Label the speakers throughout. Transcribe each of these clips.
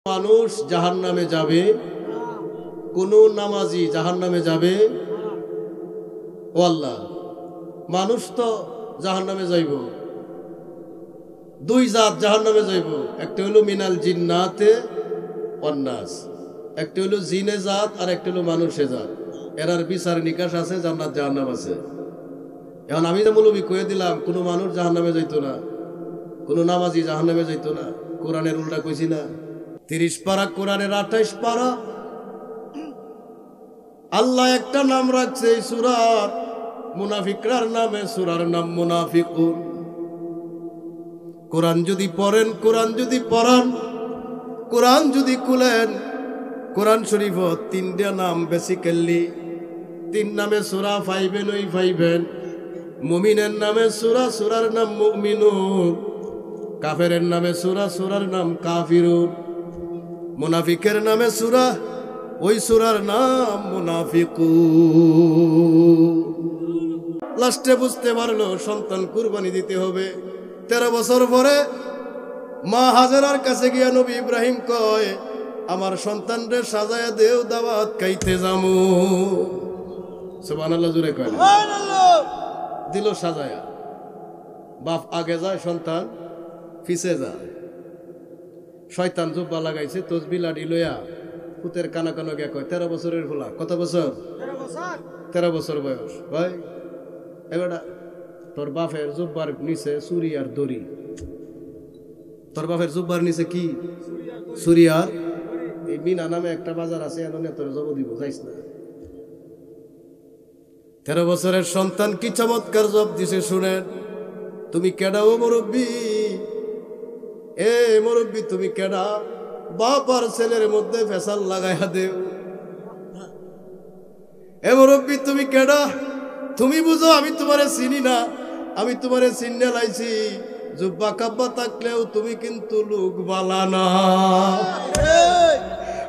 Speaker 1: মানুষ জাহান্নামে যাবে, কোন নামাজি জাহান্নামে যাবে? ও আল্লাহ, মানুষ তো জাহান্নামে যাইব। দুই জাত জাহান্নামে যাইব, একটা হলো মিনাল জিন্নাতে ওয়ান নাস, একটা হলো জিনে জাত আর একটা হলো মানুষে জাত। এরার বিচার নিকাশ আছে, জান্নাত জাহান্নাম আছে। এখন আমি তো মৌলবি কয়ে দিলাম কোন মানুষ জাহান্নামে যাইতো না, কোন নামাজি জাহান্নামে যাইতো না। কোরআনের উল্টা কইছি না? 30 পারা কোরআনের 28 পারা আল্লাহ একটা নাম রাখছে এই সূরার, মুনাফিকরার নামে। সূরার নাম মুনাফিকুন। কোরআন যদি পড়েন, কোরআন যদি পড়ান, কোরআন যদি খুলেন, কোরআন শরীফ 3টা নাম বেসিক্যালি, 3 নামে সূরা পাইবেন। ওই পাইবেন মুমিনের নামে সূরা, সূরার নাম মুমিনুন। কাফেরের নামে সূরা, সূরার নাম কাফিরুন। মুনাফিকের নামে সূরা, ওই সূরার নাম মুনাফিকুন। লাস্টে বুঝতে পারলো সন্তান কুরবানি দিতে হবে। 13 বছর পরে মা হাজেরার কাছে গিয়া নবী ইব্রাহিম কয়, আমার সন্তানরে সাজায়া দেও, দাওয়াত খাইতে যামু। সুবহানাল্লাহ, জোরে কয় সুবহানাল্লাহ। দিল সাজায়া। বাপ আগে যায়, সন্তান পিছে যায়। শয়তান জুব্বা লাগাইছে, তসবিহ লাঠি লইয়া পুতের কানা কানা গিয়া কয়, 13 বছরের ভোলা। কত বছর? 13 বছর বয়স। ভাই এবার তোর বাপের জুব্বার নিচে চুরি আর দড়ি। তোর বাপের জুব্বার নিচে কি? চুরি আর। এই মিনা নামে একটা বাজার আছে, এনে তোর জব দিব, যাইস না। 13 বছরের সন্তান কি চমৎকার জব দিছে শুনেন। তুমি কেডা ও মুরব্বী? এ মুরব্বী তুমি কেডা? বাপ আর ছেলের মধ্যে ফেসাল লাগাইয়া দেও। এ মুরব্বী তুমি কেডা? তুমি বুঝো আমি তোমারে চিনি না। আমি তোমারে চিনে লাইছি। জুব্বা কাব্বা থাকলেও তুমি কিন্তু লোক বালা না।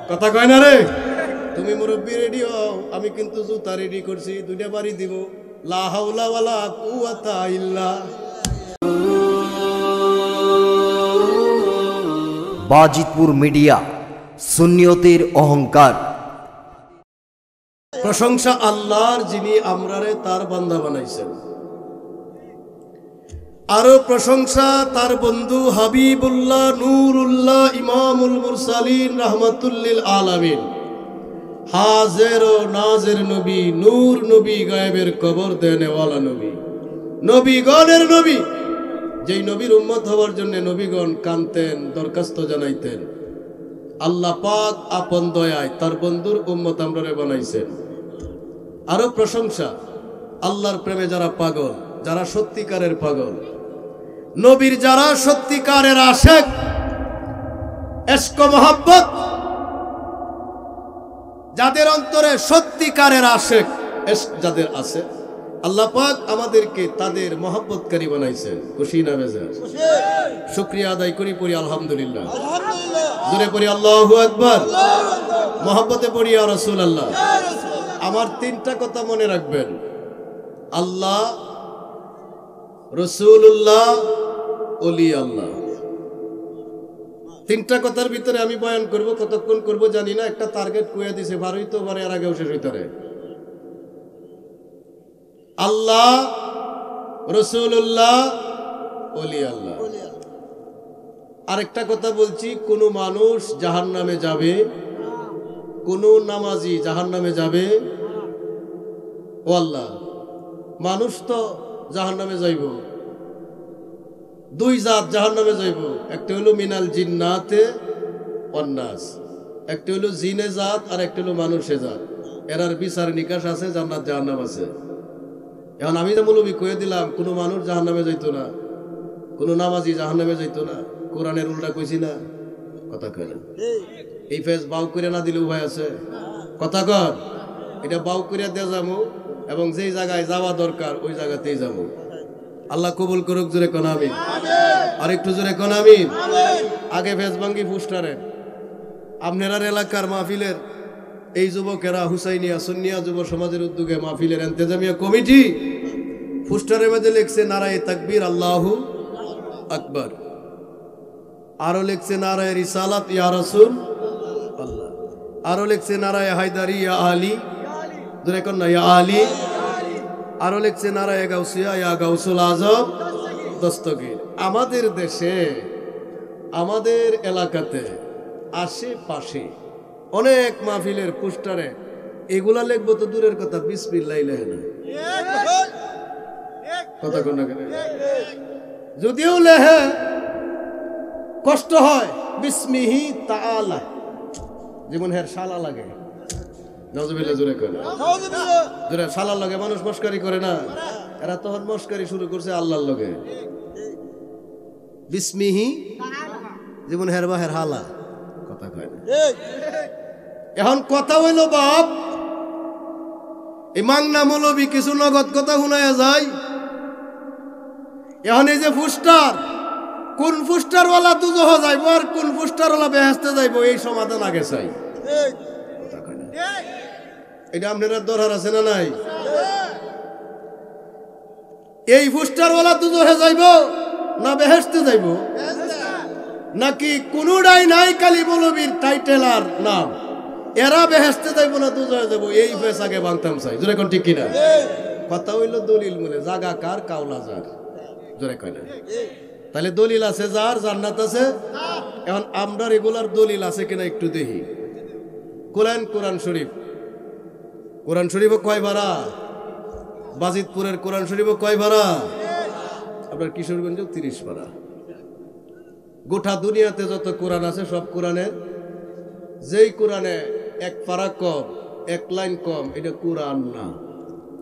Speaker 1: কথা কয় না রে? তুমি মুরব্বী রেডি হও, আমি কিন্তু জুতা রেডি করছি, 2টা বাড়ি দিব। লা হাওলা ওয়ালা কুওয়াতা ইল্লা।
Speaker 2: বাজিতপুর মিডিয়া, সুন্নিয়তের অহংকার।
Speaker 1: প্রশংসা আল্লাহর, যিনি আমরারে তার বান্দা বানাইছেন। আরো প্রশংসা তার বন্ধু হাবিবুল্লাহ, নূরুল্লাহ, ইমামুল মুরসালিন, রাহমাতুল্লিল আলামিন, হাজির ও নাজির নবী, নূর নবী, গায়েবের খবর দেনেওয়ালা নবী, নবীগণের নবী। যেই নবীর উম্মত হওয়ার জন্য নবীগণ কানতেন, দরখাস্ত জানাইতেন। আল্লাহ পাক আপন দয়ায় তার বন্ধুর উম্মত আমরারে বানাইছেন। আরো প্রশংসা আল্লাহর প্রেমে যারা পাগল, যারা সত্যিকারের পাগল, নবীর যারা সত্যিকারের আশিক, ইশক মোহাব্বত যাদের অন্তরে সত্যিকারের আশিক, ইশক যাদের আছে, আল্লাহ পাক আমাদেরকে তাদের মহব্বতকারী বানাইছেন। খুশি না বেজার? শুকরিয়া আদায় করি, পড়ি আলহামদুলিল্লাহ। জোরে পড়ি আল্লাহু আকবার। মহব্বতে পড়ি ইয়া রাসূলুল্লাহ। আমার 3টা কথা মনে রাখবেন: আল্লাহ, রাসূলুল্লাহ, ওলি আল্লাহ। 3টা কথার ভিতরে আমি বয়ান করব। কতক্ষণ করব জানি না, একটা টার্গেট কইয়া দিছে, বারোই তো বারে, আর আগেও শেষ হইতারে। আল্লাহ, রাসূলুল্লাহ, ওলি আল্লাহ। আরেকটা কথা বলছি, কোন মানুষ জাহান্নামে যাবে, কোন নামাজি জাহান্নামে যাবে? ও আল্লাহ, মানুষ তো জাহান্নামে যাইব। দুই জাত জাহান্নামে যাইব, একটা হলো মিনাল জিন্নাতে ওয়ান নাস, একটা হলো জিনে জাত আর একটা হলো মানুষে জাত। এরার বিচার নিকাশ আছে, জান্নাত জাহান্নাম আছে। এখন আমি তো মৌলবি কয়ে দিলাম কোন মানুষ জাহান্নামে যাইতো না, কোন নামাজি জাহান্নামে যাইতো না। কোরআনের উল্টা কইছি না? কথা কয় না? এই ফেস বাউ করে না দিলে উপায় আছে? কথা কর। এটা বাউ করে দিয়ে যাবো, এবং যেই জায়গায় যাওয়া দরকার ওই জায়গাতেই যাবো। আল্লাহ কবুল করুক। জোরে কোন আমিন। আর একটু জোরে কোন আমিন। আগে ফেস ভাঙ্গি পুস্টারে আপনার এলাকার মাহফিলের এই যুবকেরা হুসাইনিয়া সুন্নিয়া যুব সমাজের উদ্যোগে মাহফিলের ইন্তেজামিয়া কমিটি পুস্টারের মধ্যে লিখছে নারায়ে তাকবীর, আল্লাহু আকবার। আরো লিখছে নারায়ে রিসালাত ইয়া রাসূল আল্লাহ, আরো লিখছে নারায়ে হায়দারি ইয়া আলী, জোরে কোন না ইয়া আলী, আরো লিখছে নারায়ে গাউসিয়া ইয়া গাউসুল আজম দস্তগীর। আমাদের দেশে আমাদের এলাকাতে আশেপাশে অনেক মাহফিলের পোস্টারে এগুলা লিখবো তো দূরের কথা, বিসমিল্লাহ লেখে না, কথা কোন না কেন, যদিও লেখে কষ্ট হয়, বিসমিহি তাআলা, যেমন হের শালা লাগে, নাউজুবিল্লাহ, জোরে কয় না, জোরে, শালার লাগে মানুষ মস্কারি করে না, এরা তখন মস্কারি শুরু করছে আল্লাহর লগে, বিসমিহি, যেমন হের বা হের হালা, কথা কয় না। এখন কথা হইল বাপ, এই মাংনা মৌলবী কিছু নগদ কথা শুনাইয়া যায়। এখন এই যে ফুস্টার, কোন ফুস্টারওয়ালা দুজহ যাইব আর কোন ফুস্টারওয়ালা বেহেশতে যাইব, এই সমাধান আগে চাই। এটা আপনারা দরকার আছে না নাই? এই ফুস্টারওয়ালা দুজহে যাইব না বেহেশতে যাইব, নাকি কোনটাই নাই কালী মৌলবীর টাইটেল আর নাম, এরা বেহেশতে যাইব না দুজহে যাইব, এই ফেস আগে ভাঙতাম চাই, জোরে কোন ঠিক কিনা? কথা হইল দলিল মনে, জাগা কার কাউলা যার, জোরে কয় না? তাহলে দলিল আছে যার, জান্নাত আছে। এখন আমরা রেগুলার দলিল আছে কিনা একটু দেখি। কোরআন শরীফ, কোরআন শরীফ কয় ভাড়া? বাজিতপুরের কোরআন শরীফ কয় ভাড়া? আপনার কিশোরগঞ্জ 30 ভাড়া। গোটা দুনিয়াতে যত কোরআন আছে সব কোরআনের, যেই কোরআনে এক পারা কম, এক লাইন কম, এটা কোরআন না,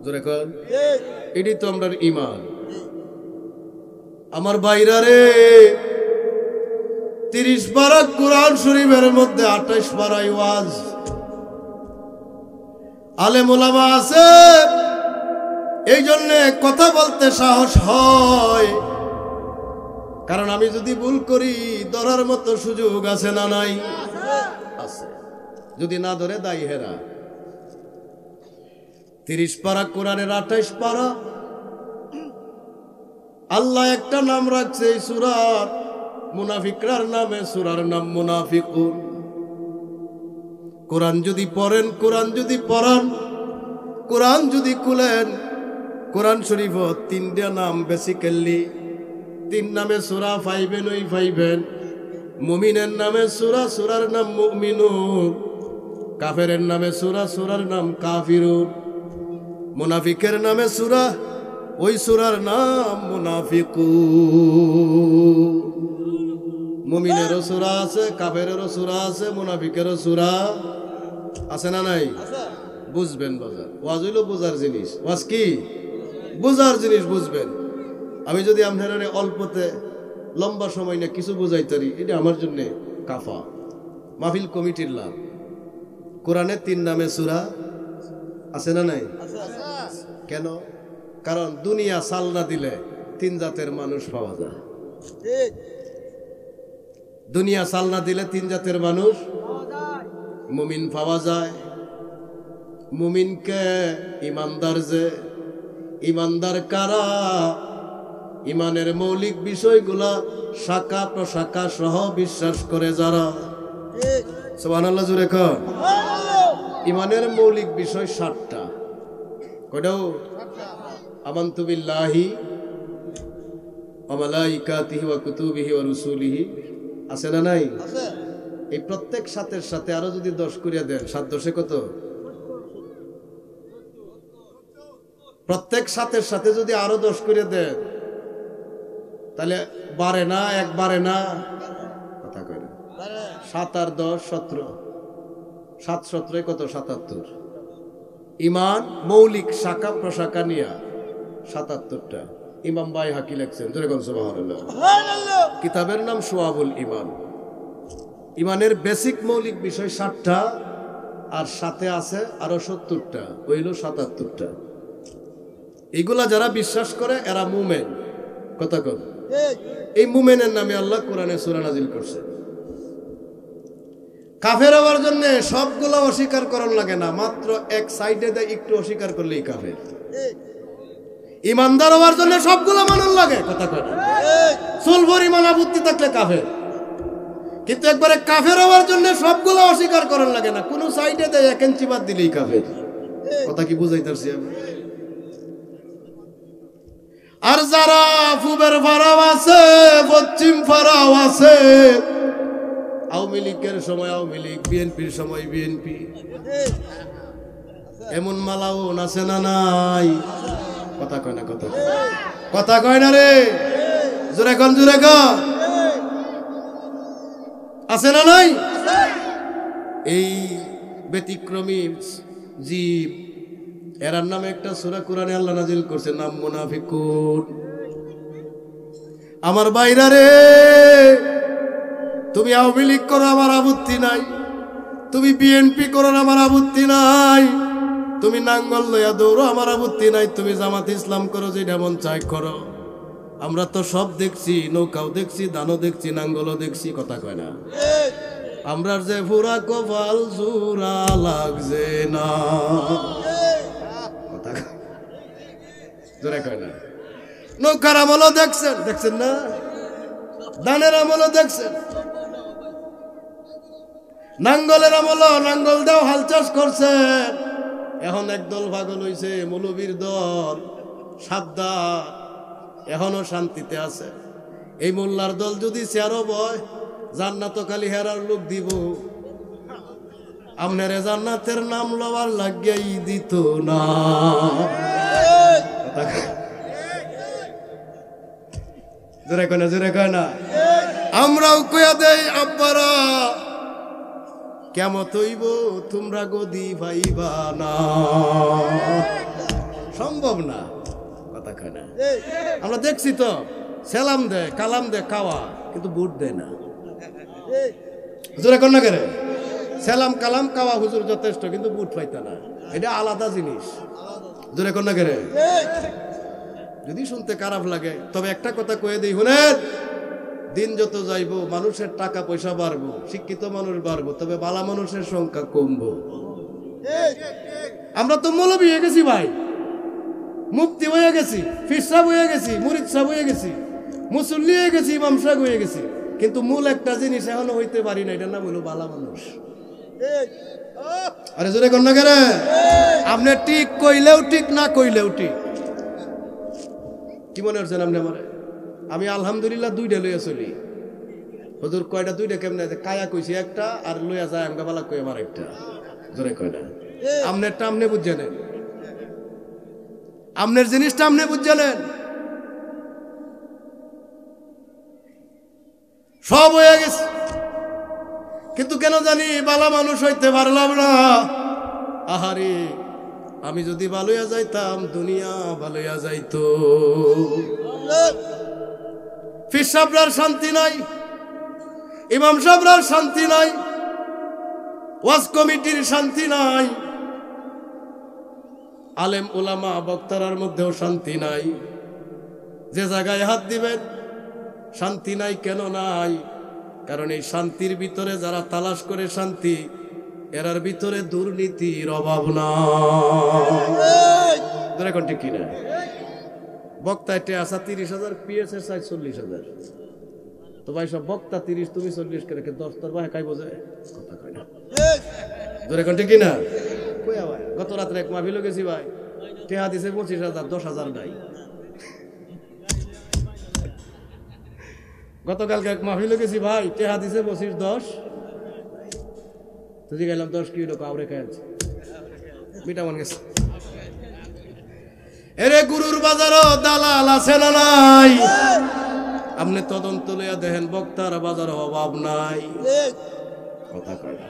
Speaker 1: জোরে কন, এটি তো আমরা ঈমান। আমার বাইরা রে, 30 পারা কোরআন শরীফের মধ্যে 28 পারাই ওয়াজ। আলেম ওলামা আছে, এই জন্য কথা বলতে সাহস হয়, কারণ আমি যদি ভুল করি ধরার মতো সুযোগ আছে না নাই? আছে, যদি না ধরে দায়ী হেরা। 30 পারা কোরআনের 28 পারা। আল্লাহ একটা নাম রাখছে এই সূরার, মুনাফিকরার নামে, সূরার নাম মুনাফিকুন। কোরআন যদি পড়েন, কোরআন যদি পড়ান, কোরআন যদি খুলেন, কোরআন শরীফ 3টা নাম বেসিক্যালি, 3 নামে সূরা পাইবেন, ওই পাইবেন। মুমিনের নামে সূরা, সূরার নাম মুমিনুন। কাফেরের নামে সূরা, সূরার নাম কাফিরুন। মুনাফিকের নামে সূরা, ওই সূরার নাম মুনাফিকুন। মুমিনেরও সূরা আছে, কাফেরেরও সূরা আছে, মুনাফিকেরও সূরা আছে না নাই? বুঝবেন বাজার, ওয়াজ হইল বুঝার জিনিস। ওয়াজ কি? বুঝার জিনিস, বুঝবেন। আমি যদি আপনার অল্পতে লম্বা সময় না কিছু বুঝাইতারি, এটা আমার জন্য কাফা। মাহফিল কমিটির লাভ। কোরআনে 3 নামে সূরা আছে না নাই? কেন? কারণ দুনিয়া সাল না দিলে 3 জাতের মানুষ পাওয়া যায়। দুনিয়া সাল না দিলে 3 জাতের মানুষ, মুমিন পাওয়া যায়। মুমিনকে ইমানদার, যে ইমানদার কারা? ইমানের মৌলিক বিষয়গুলা শাখা প্রশাখা সহ বিশ্বাস করে যারা। সুবহানাল্লাহ, জোরে কর। ইমানের মৌলিক বিষয় 7টা। কয়টাও? আমানতু বিল্লাহি ওয়া মালাইকাতিহি ওয়া কুতুবিহি ওয়া রুসুলিহি, আছে না নাই? এই প্রত্যেক সাথের সাথে আরো যদি 10 করিয়া দেন, 7 10 কত? প্রত্যেক সাথের সাথে যদি আরো 10 করিয়া দেন, তাহলে বারে না, একবারে না, কথা কয় না। 7 আর 10 17, 7 17 কত? 77। ইমান মৌলিক শাখা প্রশাখা নিয়া 77টা। ইমাম বাইহাকি লেখছেন, জোরে কোন সুবহানাল্লাহ। কিতাবের নাম শুআবুল ঈমান। ইমানের বেসিক মৌলিক বিষয় 60টা, আর সাথে আছে আরো 70টা, হইল 77টা। এগুলা যারা বিশ্বাস করে এরা মুমিন, কথা কন। এই মুমিনের নামে আল্লাহ কোরআনে সূরা নাজিল করছে। কাফের হওয়ার জন্য সবগুলা অস্বীকার করার লাগে না, মাত্র এক সাইডে দেয় একটু অস্বীকার করলেই কাফের। ইমানদার হওয়ার জন্য সবগুলা মানার লাগে, কথা কয়। চুল ভরি মানা বুদ্ধি থাকলে কাফের। কিন্তু একবারে কাফের হওয়ার জন্য সবগুলো অস্বীকার করার লাগে না, কোনো সাইডে দেয় 1 ইঞ্চি বাদ দিলেই কাফের। কথা কি বুঝাইতেছি আমি? আর যারা পূবের ফারাও আছে, পশ্চিম ফারাও আছে, আওয়ামী লীগের সময় আওয়ামী লীগ, বিএনপির সময় বিএনপি, এমন মালাও আছে না নাই? কথা কয় না, কথা কয় না রে, জোরে কন, জোরে কন, আছে না নাই? এই ব্যতিক্রমী জীব, এরার নামে একটা সূরা কোরআনে আল্লাহ নাজিল করছে, নাম মুনাফিকুন। আমার বাইরা রে, তুমি আওয়ামী লীগ করো আমার আপত্তি নাই, তুমি বিএনপি করো আমার আপত্তি নাই, তুমি নাঙ্গল লইয়া দৌড়ো আমার আপত্তি নাই, তুমি জামাত ইসলাম করো, যেটা মন চাই করো, আমরা তো সব দেখছি, নৌকাও দেখছি, ধানও দেখছি, নাঙ্গলও দেখছি। কথা কয় না? আমরা যে পুরা কপাল জোড়া লাগছে না। কথা জোরে কয় না? নৌকার আমলও দেখছেন না, ধানের আমলও দেখছেন, নাঙ্গলের আমলও, নাঙ্গল দাও হাল চাষ করছেন। এখন একদল পাগল হইছে, মৌলবীর দল, সাবধান, এখনো শান্তিতে আছে। এই মোল্লার দল যদি চেয়ারও বয়, জান্নাত খালি হেরার লোক দিব, আপনারে জান্নাতের নাম লওয়ার লাগিয়াই দিত না। জোরে কয় না, জোরে কয় না? আমরাও কইয়া দেই, আব্বারা কেমত হইব তোমরা গদি পাইবা না, সম্ভব না। কথা কয় না? আমরা দেখছি তো, সালাম দেয়, কালাম দেয়, খাওয়া, কিন্তু বুট দেয় না। হুজুর এখন না করে সালাম কালাম খাওয়া হুজুর যথেষ্ট, কিন্তু বুট পাইতা না, এটা আলাদা জিনিস। হুজুর এখন না করে যদি শুনতে খারাপ লাগে, তবে একটা কথা কয়ে দিই, শুনেন, দিন যত যাইব মানুষের টাকা পয়সা বাড়বো, শিক্ষিত মানুষ বাড়বো, তবে বালা মানুষের সংখ্যা কমবো। আমরা তো মৌলবী হয়ে গেছি ভাই, মুফতি হয়ে গেছি, ফির সাহেব হয়ে গেছি, মুরিদ সাহেব হয়ে গেছি, মুসল্লি হয়ে গেছি, ইমাম সাহেব হয়ে গেছি, কিন্তু মূল একটা জিনিস এখনো হইতে পারি না, এটার নাম হলো বালা মানুষ। আরে জোরে কন্যা কেন? আপনি ঠিক কইলেও ঠিক, না কইলেও ঠিক। কি মনে হচ্ছেন আপনি আমার? আমি আলহামদুলিল্লাহ 2টা লইয়া চলি। হুজুর কয়টা? 2টা কেমনে? কায়া কইছি একটা, আর লইয়া যায় আমগা বালা কই আমার একটা। জোরে কয়টা? আমনেরটা আমনে বুঝে নেন, আমনের জিনিসটা আমনে বুঝে নেন। সব হয়ে গেছে, কিন্তু কেন জানি বালা মানুষ হইতে পারলাম না। আহারে, আমি যদি ভালোয়া যাইতাম, দুনিয়া ভালোয়া যাইতো। ফির সাহেবরার শান্তি নাই, ইমাম সাহেবরার শান্তি নাই, ওয়াজ কমিটির শান্তি নাই, আলেম ওলামা বক্তারার মধ্যেও শান্তি নাই। যে জায়গায় হাত দিবেন শান্তি নাই। কেন নাই? কারণ এই শান্তির ভিতরে যারা তালাশ করে শান্তি, এরার ভিতরে দুর্নীতির অভাব নাই। এখন ঠিক কিনা? বক্তা এটা আসা 30,000, পিএসের চাই 40,000। তো ভাই সব বক্তা 30, তুমি 40 করে 10 তোর ভাই কাই বোঝে? কথা কয় না। এখন ঠিক কিনা? গত রাত্রে এক মাহফিল গেছি ভাই, টেহা দিছে 25,000, 10,000 নাই। গতকালকে এক মাহফিল গেছি ভাই, টেহা দিছে 25, 10। তুই গেলাম 10 কিলো কাউরে খাইছে, মিটা মন গেছে। এরে গুরুর বাজারও দালাল আছে না নাই? আপনি তদন্ত লইয়া দেখেন, বক্তার বাজার অভাব নাই। কথা কয় না,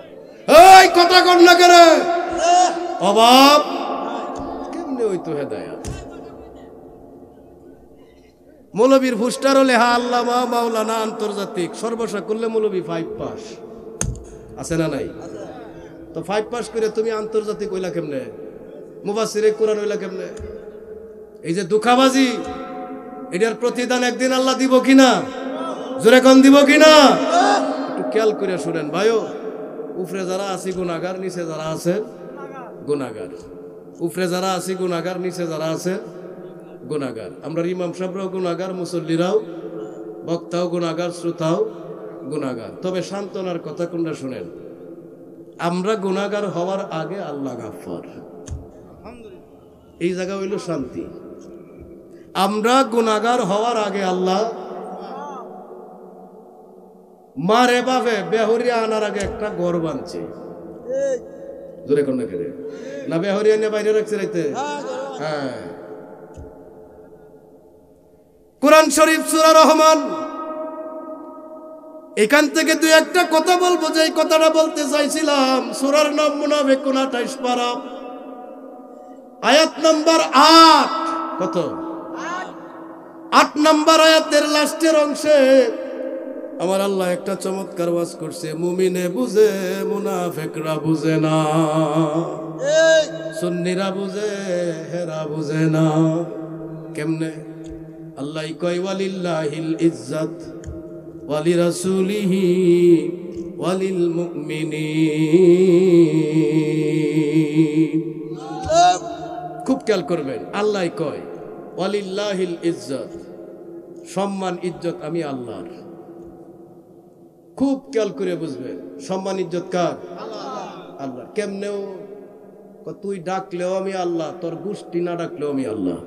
Speaker 1: এই কথা কর না করে। অভাব কেমনে হইতো? হেদায়াত মৌলবীর ফুস্টার লেহা আল্লামা মাওলানা আন্তর্জাতিক, সর্বসা করলে মৌলবী 5 পাস আছে না নাই? তো 5 পাস করে তুমি আন্তর্জাতিক হইলা কেমনে? মুফাসসিরে কোরআন হইলা কেমনে? এই যে দুঃখাবাজি, এটার প্রতিদান একদিন আল্লাহ দিব কিনা? জোরে কোন দিব কিনা? একটু খেয়াল করে শুনেন ভাইও। উপরে যারা আছি গুনাহগার, নিচে যারা আছে গুনাহগার। উপরে যারা আছি গুনাহগার, নিচে যারা আছে গুনাহগার। আমরা ইমাম সাহেবরাও গুনাহগার, মুসল্লিরাও, বক্তাও গুনাহগার, শ্রোতাও গুনাহগার। তবে সান্ত্বনার কথা কোনটা শুনেন, আমরা গুনাহগার হওয়ার আগে আল্লাহ গাফফার। এই জায়গা হইল শান্তি। আমরা গুনাহগার হওয়ার আগে আল্লাহ মারে বাপে বেহরিয়া আনার আগে একটা ঘর বানছে। জোরে কোন না বেহরিয়া নিয়ে বাইরে রাখছে রাইতে। হ্যাঁ, কোরআন শরীফ সূরা রহমান, এখান থেকে দুই একটা কথা বলবো। যে কথাটা বলতে চাইছিলাম, সূরার নাম মুনাফিকুন 28 পারা, আয়াত নাম্বার 8। কত? 8 নাম্বার আয়াতের লাস্টের অংশে আমার আল্লাহ একটা চমৎকার ওয়াজ করছে। মুমিনে বুঝে, মুনাফিকরা বুঝে না, সুন্নিরা বুঝে, হেরা বুঝে না। কেমনে? আল্লাহ কয় ওয়ালিল্লাহিল ইজ্জাত ওয়ালি রাসূলিহি ওয়ালিল মুমিনিন। খুব খেয়াল করবেন, আল্লাহ কয় ওয়ালিল্লাহিল ইজ্জাত, সম্মান ইজ্জত আমি আল্লাহর। খুব খেয়াল করে বুঝবেন, সম্মান ইজ্জত কার? আল্লাহ। কেমনেও? তুই ডাকলেও আমি আল্লাহ, তোর গোষ্ঠী না ডাকলেও আমি আল্লাহ।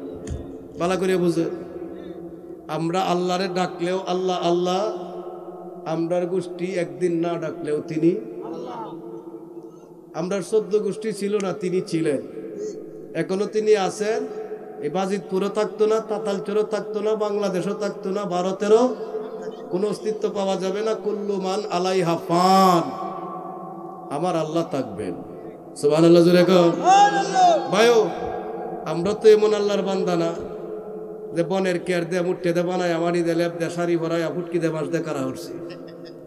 Speaker 1: ভালো করে বুঝে, আমরা আল্লাহরে ডাকলেও আল্লাহ আল্লাহ, আমরার গোষ্ঠী একদিন না ডাকলেও তিনি আল্লাহ। আমরার 14 গোষ্ঠী ছিল না, তিনি ছিলেন, এখনো তিনি আছেন। এই বাজিতপুরও থাকতো না, তাতালচরও থাকতো না, বাংলাদেশও থাকতো না, ভারতেরও কোনো অস্তিত্ব পাওয়া যাবে না। কুল্লু মান আলাইহা ফান, আমার আল্লাহ থাকবেন। সুবহানাল্লাহ জোরে কও। ভাইও, আমরা তো এমন আল্লাহর বান্দা না যে বনের কেয়ার দে মুঠে দে বানায় আমারই দে লেপ দে শাড়ি ভরায় ফুটকি দে মাছ দে কারা উঠছি।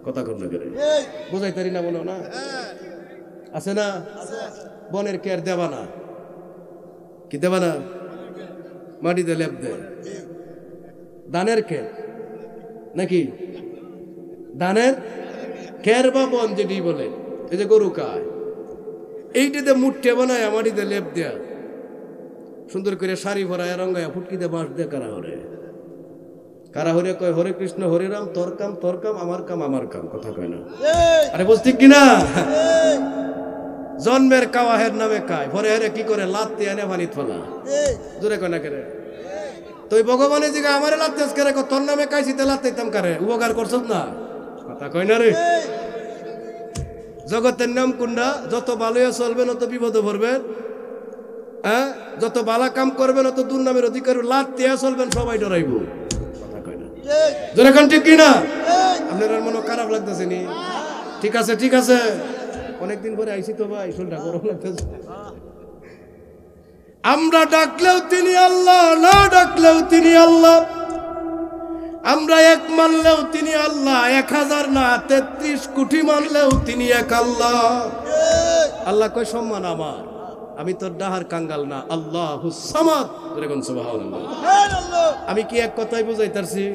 Speaker 1: কথা কর না করে বোঝাই তারি না, মনে না আছে না? বনের কেয়ার দেবা না, কি দেবা না? মাটি দে লেপ দে। দানের খের নাকি? দানের খের বা বন যেটি বলে, এই যে গরু খায়, এইটাতে মুঠে বানায় আমারই দে লেপ দেয়া, সুন্দর করে শাড়ি ভরায় রঙায় ফুটকি দে বাঁশ দিয়ে কারা হরে। কারা হরে কয় হরে কৃষ্ণ হরে রাম, তোর কাম তোর কাম, আমার কাম আমার কাম। কথা কয় না? আরে বুঝতি কিনা? জন্মের কাওয়াহের নামে খায়, পরে হেরে কি করে? লাত্তি এনে পানিত ফেলা। জোরে কয় না কেরে? তুই ভগবানের দিকে আমারে লাত্তেস করে, তোর নামে খাইছি তে লাত্তাইতাম কারে? উপকার করছত না? কথা কয় না রে? জগতের নাম কোনটা? যত ভালোই চলবেন অত বিপদে পড়বেন, হ্যাঁ, যত বালা কাম করবেন অত দুর্নামের অধিকার। লাত্তিয়া চলবেন, সবাই ডরাইব। কথা কয় না? জোরে কোন ঠিক কিনা? আপনার মনে খারাপ লাগতেছে নি? ঠিক আছে, ঠিক আছে, অনেকদিন পরে আইসি তো ভাই, শরীরটা গরম লাগতেছে। আমরা ডাকলেও তিনি আল্লাহ, না ডাকলেও তিনি আল্লাহ। আমরা এক মানলেও তিনি আল্লাহ, 1000 না 33 কোটি মানলেও তিনি এক আল্লাহ। আল্লাহ কয় সম্মান আমার, আমি তোর ডাহার কাঙ্গাল না। আল্লাহুস সামাদ। সুবহানাল্লাহ। আমি কি এক কথাই বুঝাইতারছি?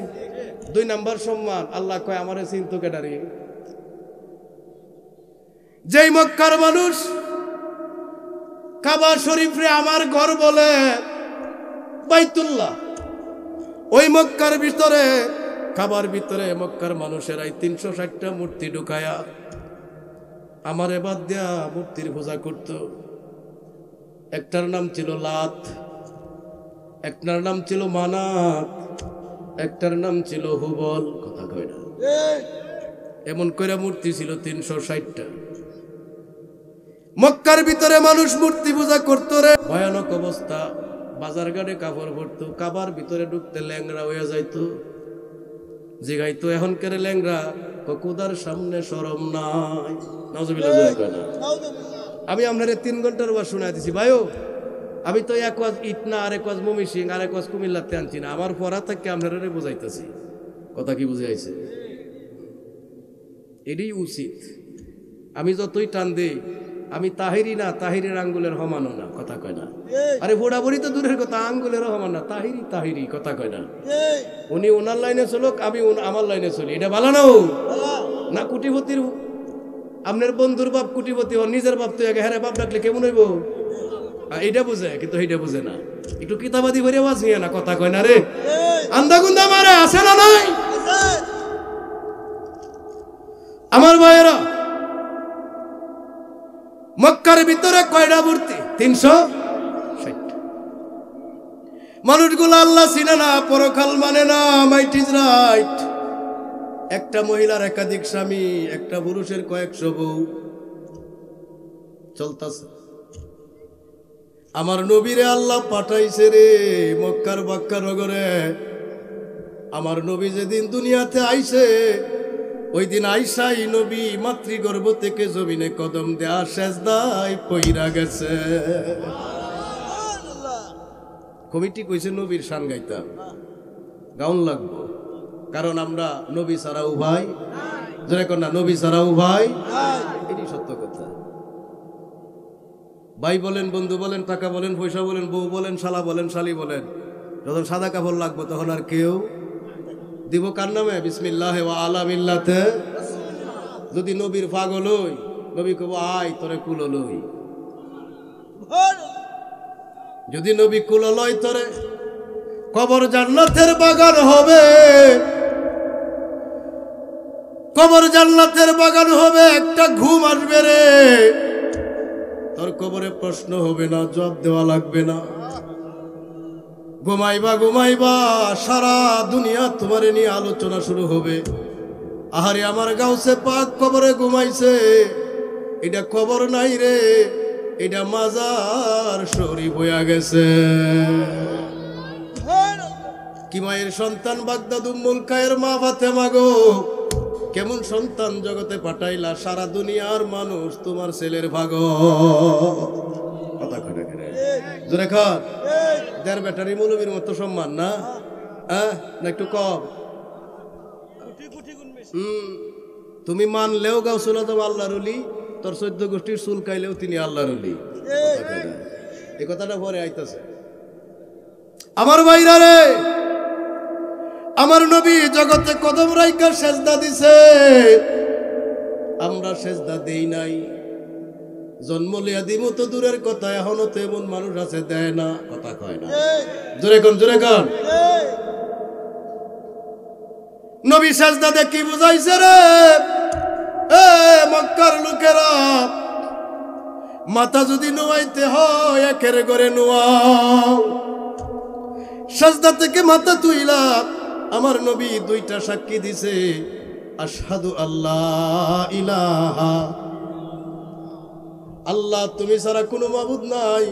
Speaker 1: 2 নাম্বার সম্মান, আল্লাহ কয় আমারে চিনতো কেডারি? যেই মক্কার মানুষ কাবা শরীফে আমার ঘর বলে, বাইতুল্লাহ, ওই মক্কার ভিতরে, কাবার ভিতরে মক্কার মানুষেরাই 360টা মূর্তি ঢুকায়া আমারে বাদ দিয়া মূর্তির পূজা করত। একটার নাম ছিল লাত, একটার নাম ছিল মানাত, একটার নাম ছিল হুবল। কথা কয় না? এমন করে মূর্তি ছিল 360টা। মক্কার ভিতরে মানুষ মূর্তি পূজা করতো রে, ভয়ানক অবস্থা। বাজার ঘাটে কাপড় পরতো, কাবার ভিতরে ঢুকতে ল্যাংরা হয়ে যাইতো। জিগাইতো এখন কেড়ে ল্যাংরা, কুদার সামনে শরম নাই। নাউজুবিল্লাহ জোরে কয় না? আমি আপনারে 3 ঘন্টার ওয়াজ শোনাই দিছি ভাইও। আমি তো এক ওয়াজ ইটনা, আরেক ওয়াজ ময়মনসিংহ, আরেক ওয়াজ কুমিল্লাতে আনছি না। আমার পড়া থেকে আপনারে বুঝাইতেছি। কথা কি বুঝে আইছে? এটাই উচিত। আমি যতই টান দেই, আমি তাহিরি না, তাহিরের আঙ্গুলের সমানও না। কথা কয় না? আরে বুড়াবুড়ি তো দূরের কথা, আঙ্গুলের সমান না। তাহিরি তাহিরি। কথা কয় না? উনি ওনার লাইনে চলুক, আমি আমার লাইনে চলি। এটা ভালো না? না কোটিপতির, আপনার বন্ধুর বাপ কোটিপতি, নিজের বাপ তো হ্যাঁ বাপ ডাকলে কেমন হইব? এইটা বুঝে, কিন্তু এইটা বুঝে না। একটু কিতাবাদি ভরে আওয়াজ নিয়ে না। কথা কয় না রে? আন্দা গুন্দা মারে আছে না নাই? আমার ভাইয়েরা, মক্কার ভিতরে কয়টা মূর্তি? 360। মানুষগুলো আল্লাহ চিনে না, পরকাল মানে না, মাইট ইজ রাইট। একটা মহিলার একাধিক স্বামী, একটা পুরুষের কয়েকশো বউ চলতেছে। আমার নবীরে আল্লাহ পাঠাইছে রে মক্কার বাক্কা নগরে। আমার নবী যেদিন দুনিয়াতে আইছে, ওই দিন আইসাই নবী মাতৃগর্ভ থেকে জমিনে কদম দেয়া সেজদায় পইরা গেছে। কমিটি কইছে নবীর শান গাইতাম, গাউন লাগবো, কারণ আমরা নবী ছাড়াও ভাই, যারা কন্যা নবী ছাড়াও ভাই, এটি সত্য কথা। ভাই বলেন, বন্ধু বলেন, টাকা বলেন, পয়সা বলেন, বউ বলেন, শালা বলেন, শালি বলেন, যখন সাদা কাপড় লাগবো তখন আর কেউ দিব কার নামে? বিসমিল্লাহ ওয়া আলা মিল্লাতে। যদি নবীর পাগল হই, নবী কব আয় তোরে কুলো লই। যদি নবী কুলো লয় তোরে, কবর জান্নাতের বাগান হবে, কবর জান্নাতের বাগান হবে। একটা ঘুম আসবে রে, তোর কবরে প্রশ্ন হবে না, জবাব দেওয়া লাগবে না। ঘুমাইবা ঘুমাইবা, সারা দুনিয়া তোমারে নিয়ে আলোচনা শুরু হবে। আহারে আমার গাউসে পাক কবরে ঘুমাইছে, এটা কবর নাই রে, এটা মাজার শরীফ হইয়া গেছে। কি মায়ের সন্তান বাগদাদ উম্মুল কায়ের মা ফাতেমা গো, কেমন সন্তান জগতে পাঠাইলা, সারা দুনিয়ার মানুষ তোমার ছেলের ভাগ। কথা কয় না জোরে খান, দেড় ব্যাটারি মৌলবীর মতো সম্মান না? না একটু কম? তুমি মানলেও গাউসুল আজম আল্লাহর ওলি, তোর 14 গোষ্ঠীর চুল কাইলেও তিনি আল্লাহর ওলি। এই কথাটা পরে আইতাছে। আমার ভাইরা রে, আমার নবী জগতে কদম রাইকা সেজদা দিছে, আমরা সেজদা দেই নাই। জন্ম লিয়া দিমু তো দূরের কথা, এখনো তো এমন মানুষ আছে দেয় না। কথা কয় না, জোরে কোন, জোরে কোন। নবী সেজদা দিয়ে কি বুঝাইছে রে? এ মক্কার লোকেরা, মাথা যদি নোয়াইতে হয় একের করে নোয়াও। সেজদা থেকে মাথা তুইলা আমার নবী 2টা সাক্ষী দিছে, আশহাদু আল্লাহ ইলাহা, আল্লাহ তুমি ছাড়া কোনো মাবুদ নাই।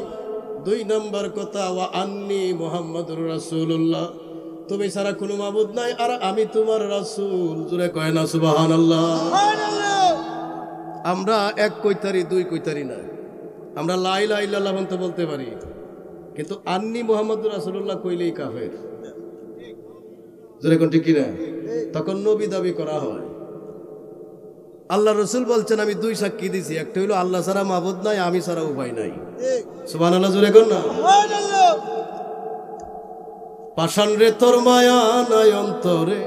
Speaker 1: 2 নাম্বার কথা, ওয়া আন্নী মুহাম্মাদুর রাসূলুল্লাহ, তুমি ছাড়া কোনো মাবুদ নাই আর আমি তোমার রাসূল। জোরে কয় না সুবহানাল্লাহ। আমরা 1 কইতারি 2 কইতারি না, আমরা লা ইলাহা ইল্লাল্লাহ বলতে পারি, কিন্তু আন্নী মুহাম্মাদুর রাসূলুল্লাহ কইলেই কাফের। জোরে কোন ঠিক কিনা? তখন নবী দাবি করা হয়। আল্লাহ রসুল বলছেন আমি 2 সাক্ষী দিছি, একটা হইলো আল্লাহ ছাড়া মাবুদ নাই, আমি ছাড়া উপায় নাই। সুবহানাল্লাহ জোরে কোন না। পাষাণ রে তোর মায়া নাই অন্তরে,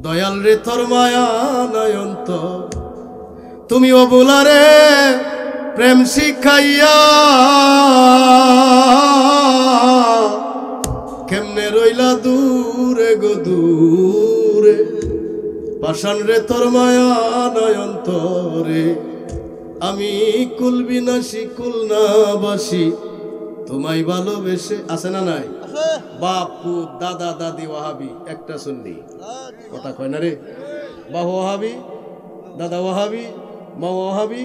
Speaker 1: দয়াল রে তোর মায়া নাই অন্তর, তুমি অবুলারে প্রেম শিখাইয়া কেমনে রইলা দূরে গো দূরে। পাষাণ রে তোর মায়া নাই অন্তরে, আমি কুলবিনাশী কুলনাবাসী তোমায় ভালোবেসে। আছে না নাই? বাপু দাদা দাদি ওয়াহাবি, একটা সুন্নি। কথা কয় না রে, বাহ ওয়াহাবি, দাদা ওয়াহাবি, মা ওয়াহাবি,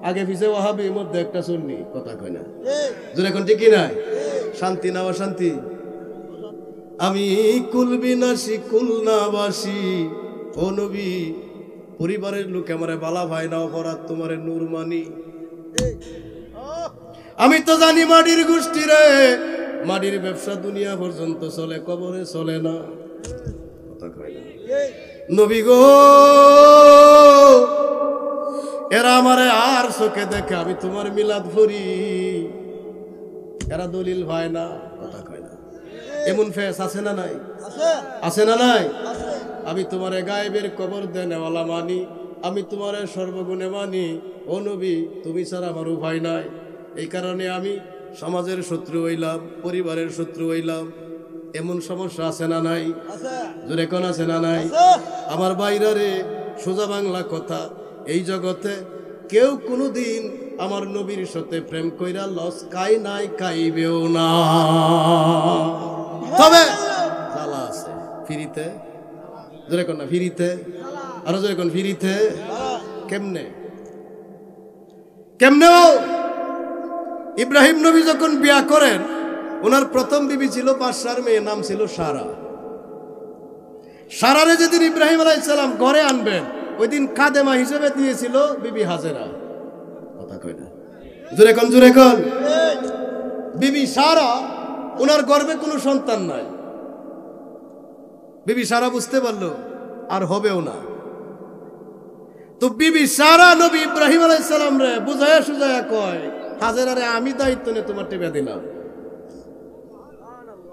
Speaker 1: আগে পিছে ওয়াহাবি, মধ্যে একটা সুন্নি। কথা কয় না, জোরে এখন ঠিক নাই? শান্তি না অশান্তি? আমি কুলবিনাশী কুলনাবাসী, ও নবী পরিবারের লোক আমারে বালা ভাই না, অপরাধ তোমারে নূর মানি। আমি তো জানি মাটির গোষ্ঠী রে, মাটির ব্যবসা দুনিয়া পর্যন্ত চলে, কবরে চলে না। কথা কয় না। নবী গো, এরা আমারে আর চোখে দেখে, আমি তোমার মিলাদ ভরি, এরা দলিল ভাই না। কথা কয় না। এমন ফেস আছে না নাই? আছে না নাই? আমি তোমারে গায়েবের কবর দেনেওয়ালা মানি, আমি তোমারে সর্বগুণে মানি। ও নবী তুমি ছাড়া আমার উপায় নাই। এই কারণে আমি সমাজের শত্রু হইলাম, পরিবারের শত্রু হইলাম। এমন সমস্যা আছে না নাই? জোরে কোন আছে না নাই? আমার বাইরা রে, সোজা বাংলা কথা, এই জগতে কেউ কোনোদিন আমার নবীর সাথে প্রেম কইরা লস কাই নাই, কাইবেও না। তবে জ্বালা আছে ফিরিতে, জোরে কোন না ফিরিতে, আরো জোরে কোন ফিরিতে। কেমনে কেমনে? ইব্রাহিম নবী যখন বিয়া করেন, ওনার প্রথম বিবি ছিল বাদশার মেয়ে, নাম ছিল সারা। সারারে যেদিন ইব্রাহিম আলাইহিস সালাম ঘরে আনবেন, ওই দিন খাদেমা হিসেবে দিয়েছিল বিবি হাজেরা। কথা কয় না, জোরে কোন জোরে কোন। বিবি সারা, ওনার গর্ভে কোনো সন্তান নাই। বিবি সারা বুঝতে পারলো আর হবেও না, তো বিবি সারা নবী ইব্রাহিম আলাইহিস সালাম রে বুঝায়া সুজায়া কয়, হাজেরারে আমি দায়িত্ব নিয়ে তোমার টেবে দিলাম।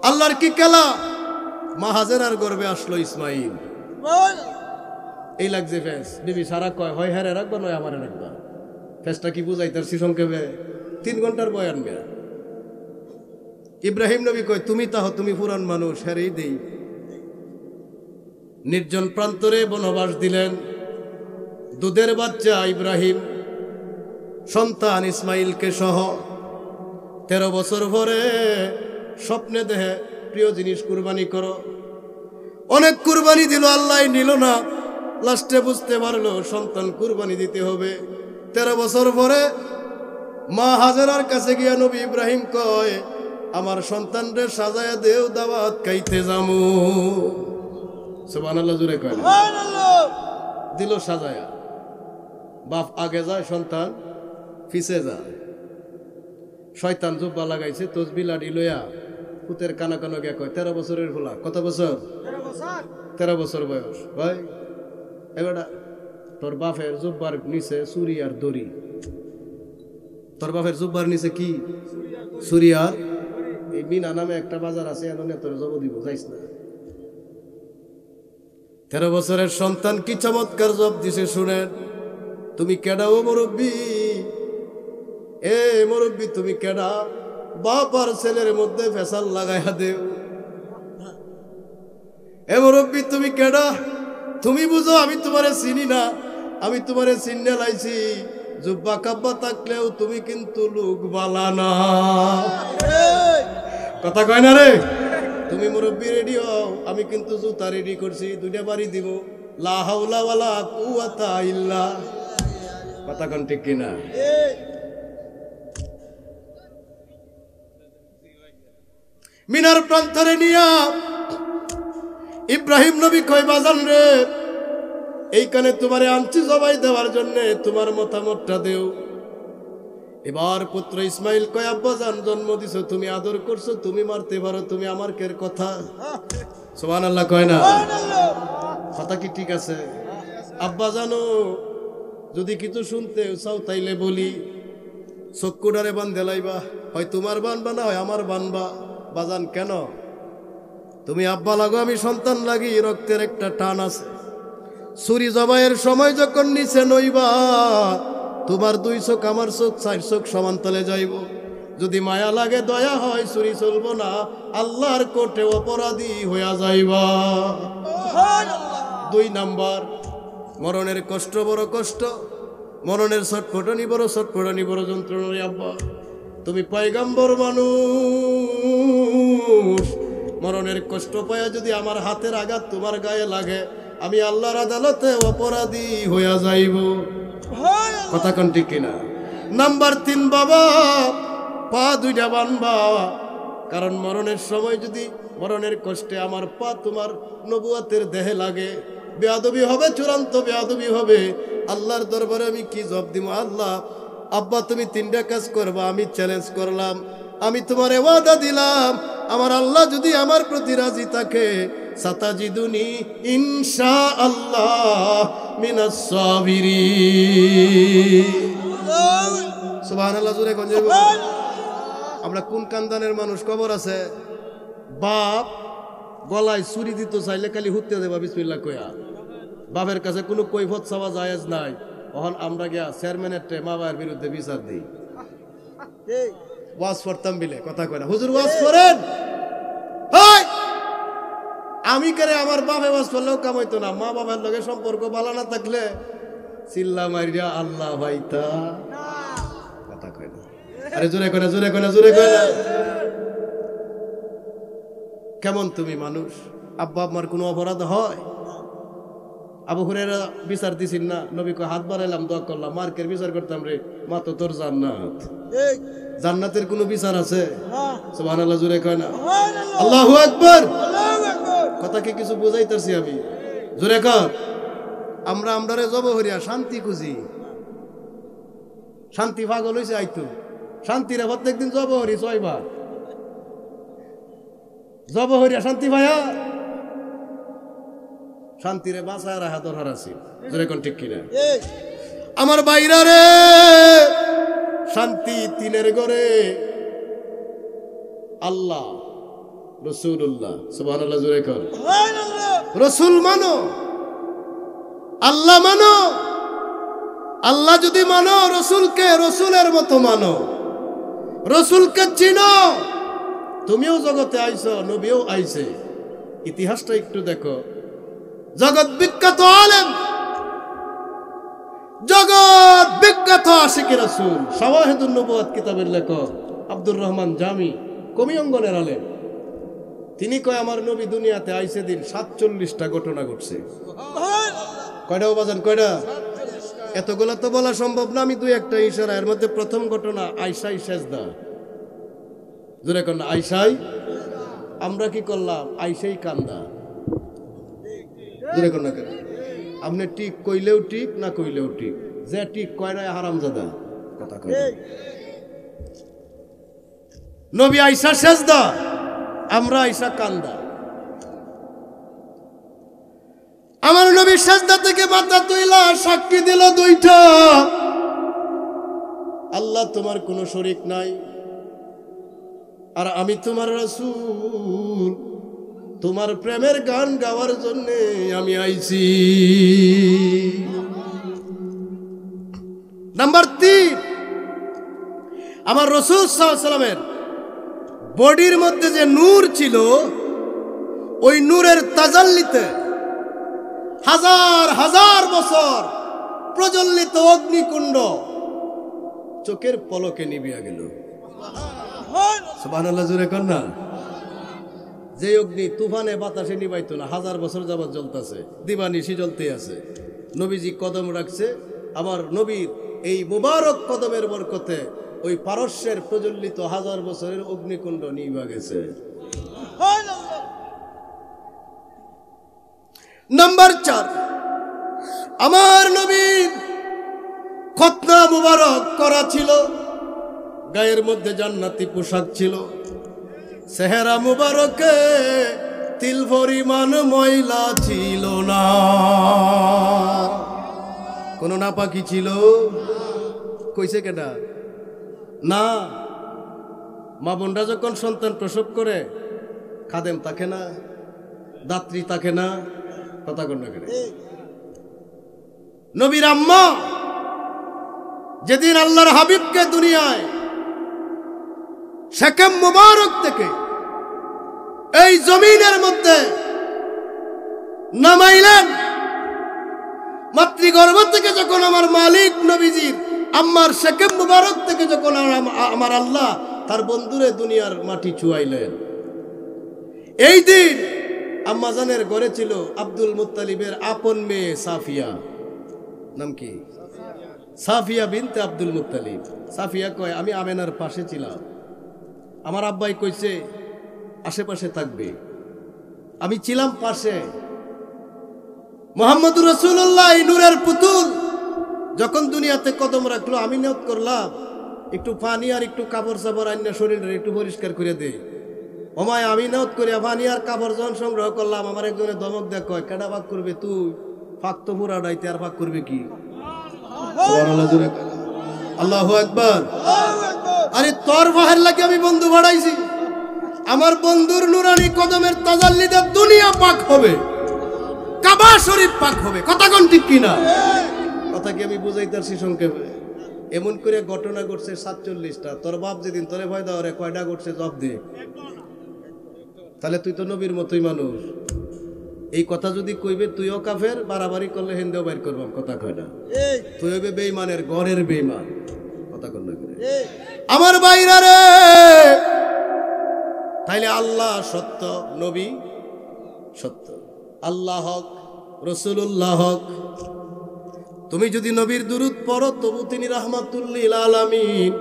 Speaker 1: আল্লাহর কি খেলা, মা হাজেরার গর্ভে আসলো ইসমাইল। এই লাগছে ফেস। বিবি সারা কয়, হয় হ্যাঁ রাখবা নয় আমারে রাখবা। ফেসটা কি বুঝাইতারছি সংক্ষেপে, 3 ঘন্টার বয়ান মেয়া। ইব্রাহিম নবী কয়, তুমি তাহ, তুমি পুরান মানুষ, হ্যারেই দেই। নির্জন প্রান্তরে বনবাস দিলেন। দুধের বাচ্চা ইব্রাহিম সন্তান ইসমাইলকে সহ 13 বছর পরে স্বপ্নে দেহে প্রিয় জিনিস কুরবানি করো। অনেক কুরবানি দিল, আল্লাহ নিল না। লাস্টে বুঝতে পারলো সন্তান কুরবানি দিতে হবে। 13 বছর পরে মা হাজেরার কাছে গিয়া নবী ইব্রাহিম কয়, আমার সন্তানরে সাজায়া দেও, দাওয়াত খাইতে যামু। সুবহানাল্লাহ জুড়ে কয় না? দিল সাজায়া। বাপ আগে যায়, সন্তান পিছে যায়। শয়তান জুব্বা লাগাইছে, তসবিহ লাঠি লইয়া পুতের কানা কানো গিয়া কয়, 13 বছরের ভোলা। কত বছর? 13 বছর বয়স। ভাই এবারটা তোর বাপের জুব্বার নিচে চুরি আর দড়ি। তোর বাপের জুব্বার নিচে কি? চুরি আর। এই মিনা নামে একটা বাজার আছে, এনে তোর জব দিব, যাইস না। 13 বছরের সন্তান কি চমৎকার জব দিছে শুনেন। তুমি কেডা ও মুরব্বী? এ মুরব্বী তুমি কেডা? বাপ আর ছেলের মধ্যে ফেসাল লাগাইয়া দেও। এ মুরব্বী তুমি কেডা? তুমি বুঝো আমি তোমারে চিনি না। আমি তোমারে চিনে লাইছি। জুব্বা কাব্বা থাকলেও তুমি কিন্তু লোক বালা না। কথা কয় না রে? তুমি মুরব্বী রেডি হও, আমি কিন্তু জুতা রেডি করছি, 2টা বাড়ি দিব। লা হাওলা ওয়ালা কুওয়াতা ইল্লা। কথা কোন ঠিক কিনা? মিনার প্রান্তরে নিয়া ইব্রাহিম নবী কয়, বাজান রে, এইখানে তোমারে আনছি জবাই দেওয়ার জন্য, তোমার মতামতটা দেও। এবার পুত্র ইসমাইল কয়, আব্বাজান জন্ম দিছো, তুমি আদর করছো, তুমি মারতে পারো, তুমি আমার কের কথা। সুবহানাল্লাহ কয় না? কথা কি ঠিক আছে? আব্বাজানও যদি কিছু শুনতে চাও তাইলে বলি, চক্ষুডারে বান্ধে লাইবা, হয় তোমার বানবা না হয় আমার বানবা। বাজান কেন? তুমি আব্বা লাগো, আমি সন্তান লাগি, রক্তের একটা টান আছে। ছুরি জবাইয়ের সময় যখন নিচে নইবা, তোমার 2 চোখ আমার চোখ 4 চোখ সমান তলে যাইব। যদি মায়া লাগে, দয়া হয়, ছুরি চলবো না, আল্লাহর কোর্টে অপরাধী হইয়া যাইবা। 2 নাম্বার, মরণের কষ্ট বড় কষ্ট, মরণের ছটফটানি বড় ছটফটানি, বড় যন্ত্রণা। আব্বা তুমি পয়গম্বর মানুষ, মরণের কষ্ট পায়া যদি আমার হাতের আঘাত তোমার গায়ে লাগে, আমি আল্লাহর আদালতে অপরাধী হইয়া যাইব। কথা কোন ঠিক কিনা? নাম্বার 3, বাবা পা 2টা বানবা, কারণ মরণের সময় যদি মরণের কষ্টে আমার পা তোমার নবুয়াতের দেহে লাগে, বেয়াদবি হবে, চূড়ান্ত বেয়াদবি হবে। আল্লাহর দরবারে আমি কি জবাব দিব? আল্লাহ, আব্বা তুমি 3টা কাজ করবা, আমি চ্যালেঞ্জ করলাম, আমি তোমারে ওয়াদা দিলাম, আমার আল্লাহ যদি আমার প্রতি রাজি থাকে, সাতাজিদুনি ইনশাআল্লাহ মিনাস সাবিরিন। সুবহানাল্লাহ জোরে কোন যাইব? আমরা কোন কান্দানের মানুষ কবর আছে? বাপ গলায় ছুরি দিত চাইলে খালি হুত্তে দেবা বিসমিল্লাহ কইয়া। বাপের কাছে কোনো কৈফত চাওয়া জায়েজ নাই। তখন আমরা গিয়া চেয়ারম্যানের মা বাবার বিরুদ্ধে বিচার দিই। ওয়াজ করতাম বিলে, কথা কয় না হুজুর ওয়াজ করেন। আমি করে আমার বাপে বাস করলেও কামাইতো না, মা বাবার লগে সম্পর্ক ভালো না থাকলে চিল্লা মারিয়া আল্লাহ ভাইতা কথা কয় না। আরে জোরে কয় না, জোরে কয় না, জোরে কয় না। কেমন তুমি মানুষ? আব্বা আম্মার কোনো অপরাধ হয়? আবু হুরায়রা বিচার দিছিন না, নবী কয় হাত বাড়াইলাম দোয়া করলাম, মার্কের বিচার করতাম রে, মা তো তোর জান্নাত। জান্নাতের কোনো বিচার আছে? সুবহানাল্লাহ জোরে কয় না, আল্লাহু আকবার। কথা কি কিছু বুঝাইতেছি আমি? জোরে কর। আমরারে জব হরিয়া শান্তি খুঁজি, শান্তি পাগল হইছে আইতো শান্তিরে প্রত্যেকদিন জব হরি 6 বার জব হরিয়া শান্তি ভাইয়া শান্তিরে বাঁচায় রাখা দরকার আছে। জোরে কোন ঠিক কিনা? আমার বাইরা রে, শান্তি তিনের ঘরে আল্লাহ রাসূলুল্লাহ। সুবহানাল্লাহ জোরে কর। রাসূল মানো, আল্লাহ মানো। আল্লাহ যদি মানো, রাসূলকে রাসূলের মতো মানো, রাসূলকে চিনো। তুমিও জগতে আইছো, নবীও আইছে। ইতিহাসটা একটু দেখো। জগৎ বিখ্যাত আলেম, জগৎ বিখ্যাত আশিকে রাসূল, শাওয়াহিদুন নবুওয়াত কিতাবের লেখক আব্দুর রহমান জামি, কমি অঙ্গনের আলেম। তিনি কয় আমার নবী দুনিয়াতে আইছে দিন 47টা ঘটনা ঘটছে। কয়টাও বাজান, কয়টা? এতগুলা তো বলা সম্ভব না, আমি 2-1টা ইশারা। এর মধ্যে প্রথম ঘটনা আয়েশাই সেজদা। জোরে কর না, আয়েশাই। আমরা কি করলাম? আয়েশাই কান্দা। জোরে কর না কেন? আপনি ঠিক কইলেও ঠিক, না কইলেও ঠিক। যে ঠিক কয় না হারামজাদা কথা কয়। নবী আয়েশা সেজদা, আমরা আয়েশা কান্দা। আমার নবী সেজদা থেকে মাথা তুইলা সাক্ষী দিল 2টা, আল্লাহ তোমার কোনো শরীক নাই, আর আমি তোমার রাসূল, তোমার প্রেমের গান গাওয়ার জন্য আমি আইছি। নাম্বার 3, আমার রাসূল সাল্লাল্লাহু আলাইহি সাল্লামের বডির মধ্যে যে নূর ছিল, ওই নূরের তাজাল্লিতে হাজার হাজার বছর প্রজ্বলিত অগ্নিকুণ্ড চোখের পলকে নিভিয়া গেল। সুবহানাল্লাহ জোরে কর না। যে অগ্নি তুফানে বাতাসে নিবাইতো না, 1000 বছর যাবত জ্বলতেছে, দিবানিশি জ্বলতে আছে। নবীজি কদম রাখছে, আবার নবীর এই মুবারক কদমের বরকতে ওই পারস্যের প্রজ্বলিত 1000 বছরের অগ্নিকুণ্ড নিভা গেছে। নাম্বার 4, আমার নবীর খতনা মুবারক করা ছিল, গায়ের মধ্যে জান্নাতি পোশাক ছিল, চেহারা মুবারকে তিল পরিমাণ ময়লা ছিল না, কোন নাপাকি ছিল? কইছে কেডা? না। মা বোনরা যখন সন্তান প্রসব করে, খাদেম থাকে না, দাত্রী থাকে না, কথা কন না কেন? নবীর আম্মা যেদিন আল্লাহর হাবিবকে দুনিয়ায় শেকেম মুবারক থেকে এই জমিনের মধ্যে নামাইলেন, মাতৃগর্ভ থেকে যখন আমার মালিক নবীজির আম্মার শেকেম মুবারক থেকে যখন আমার আল্লাহ তার বন্ধুরে দুনিয়ার মাটি চুয়াইলেন, এই দিন আম্মাজানের ঘরে ছিল আব্দুল মুত্তালিবের আপন মেয়ে সাফিয়া। নাম কি? সাফিয়া বিনতে আব্দুল মুত্তালিব। সাফিয়া কয় আমি আমেনার পাশে ছিলাম, আমার আব্বাই কইছে আশেপাশে থাকবে, আমি ছিলাম পাশে। মুহাম্মদুর রাসূলুল্লাহ নূরের পুতুল যখন দুনিয়াতে কদম রাখলো, আমি নিয়ত করলাম একটু পানি আর একটু কাপড় চাপড় আইনা শরীরে একটু পরিষ্কার করে দেই। ওমায় আমি নিয়ত করিয়া পানি আর কাপড় যখন সংগ্রহ করলাম, আমার একজনে ধমক দেখ, কয় কেডা পাক করবে? তুই ফাঁক তো পুরা ডাইতে, আর পাক করবে কি? আল্লাহু আকবার। আরে তোর ভাইয়ের লাগে আমি বন্ধু বাড়াইছি, আমার বন্ধুর নুরানি কদমের তাজাল্লিতে দুনিয়া পাক হবে, কাবা শরীফ পাক হবে। কথা কোন ঠিক কিনা? কথা কি আমি বুঝাইতাছি সংক্ষেপে? এমন করে ঘটনা ঘটছে 47টা। তোর বাপ যেদিন তোরে ভয় দাও রে, কয়টা ঘটছে জব দে। তাহলে তুই তো নবীর মতোই মানুষ। এই কথা যদি কইবে তুইও কাফের, বাড়াবাড়ি করলে হিন্দেও বাইর করবাম, কথা কয় না। তুই হইবে বেঈমানের ঘরের বেঈমান, কথা কল না করে আমার বাইরা রে। তাইলে আল্লাহ সত্য, নবী সত্য, আল্লাহ হক, রাসূলুল্লাহ হক। তুমি যদি নবীর দুরূদ পড়ো তবু তিনি রাহমাতুল লিল আলামিন।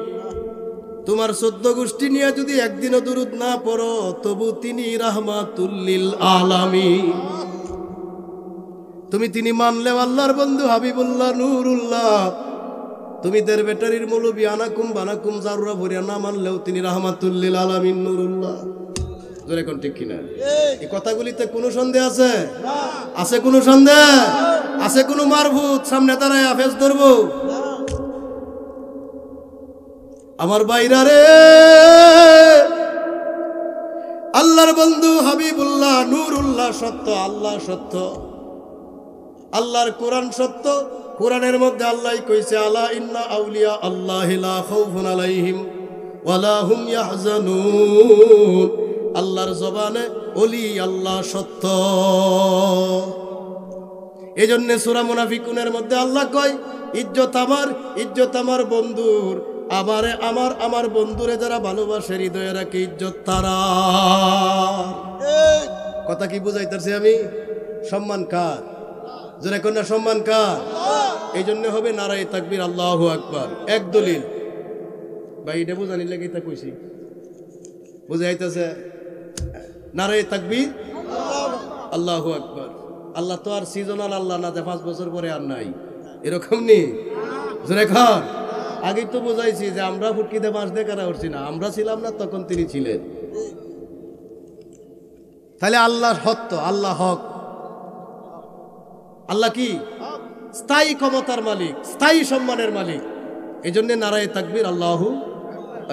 Speaker 1: তোমার 14 গোষ্ঠী নিয়ে যদি একদিনও দুরূদ না পড়ো তবু তিনি রাহমাতুল লিল আলামিন। তিনি মানলে আল্লাহর বন্ধু হাবিবুল্লাহ নূরুল্লাহ। তুমি দের ব্যাটারির মৌলবী আনাকুম বানাকুম জারুরা ভরিয়া না মানলেও তিনি রাহমাতুল লিল আলামিন নূরুল্লাহ। জোরে কোন ঠিক কিনা? এই কথাগুলিতে কোনো সন্দেহ আছে? আছে কোনো সন্দেহ? আছে কোনো মারভূত সামনে দাঁড়ায় আফেজ ধরবো? আমার বাইরা রে, আল্লাহর বন্ধু হাবিবুল্লাহ নূরুল্লাহ সত্য, আল্লাহ সত্য, আল্লাহর কোরআন সত্য। কোরআনের মধ্যে আল্লাহ কইছে আলা ইন্না আউলিয়া আল্লাহি লা খাউফুন আলাইহিম ওয়ালা হুম ইয়াহজানুন। আল্লাহর জবানে ওলি আল্লাহ সত্য। এজন্য সূরা মুনাফিকুনের মধ্যে আল্লাহ কয় ইজ্জত আমার বন্ধুর, আমারে আমার বন্ধুরে যারা ভালোবাসে হৃদয়ে রাখে ইজ্জত তারা। কথা কি বুঝাইতেছি আমি? সম্মান কার? যারা কন্যা সম্মান কার? এই জন্য হবে নারায়ে তাকবীর, আল্লাহু আকবার। এক দলিল ভাই, এটা বুঝানি লাগে তা কইছি, বুঝাইতেছে নারায়ে তাকবীর, আল্লাহু আকবার। আল্লাহ তো আর সিজনাল আল্লাহ না যে 5 বছর পরে আর নাই, এরকম নেই। জোরে খান। আগেই তো বুঝাইছি যে আমরা ফুটকিতে বাঁশ দিয়ে কারা উঠছি না, আমরা ছিলাম না তখন তিনি ছিলেন। তাহলে আল্লাহ সত্য, আল্লাহ হক। আল্লাহ কি? স্থায়ী ক্ষমতার মালিক, স্থায়ী সম্মানের মালিক। এই জন্য নারায়ে তাকবীর, আল্লাহু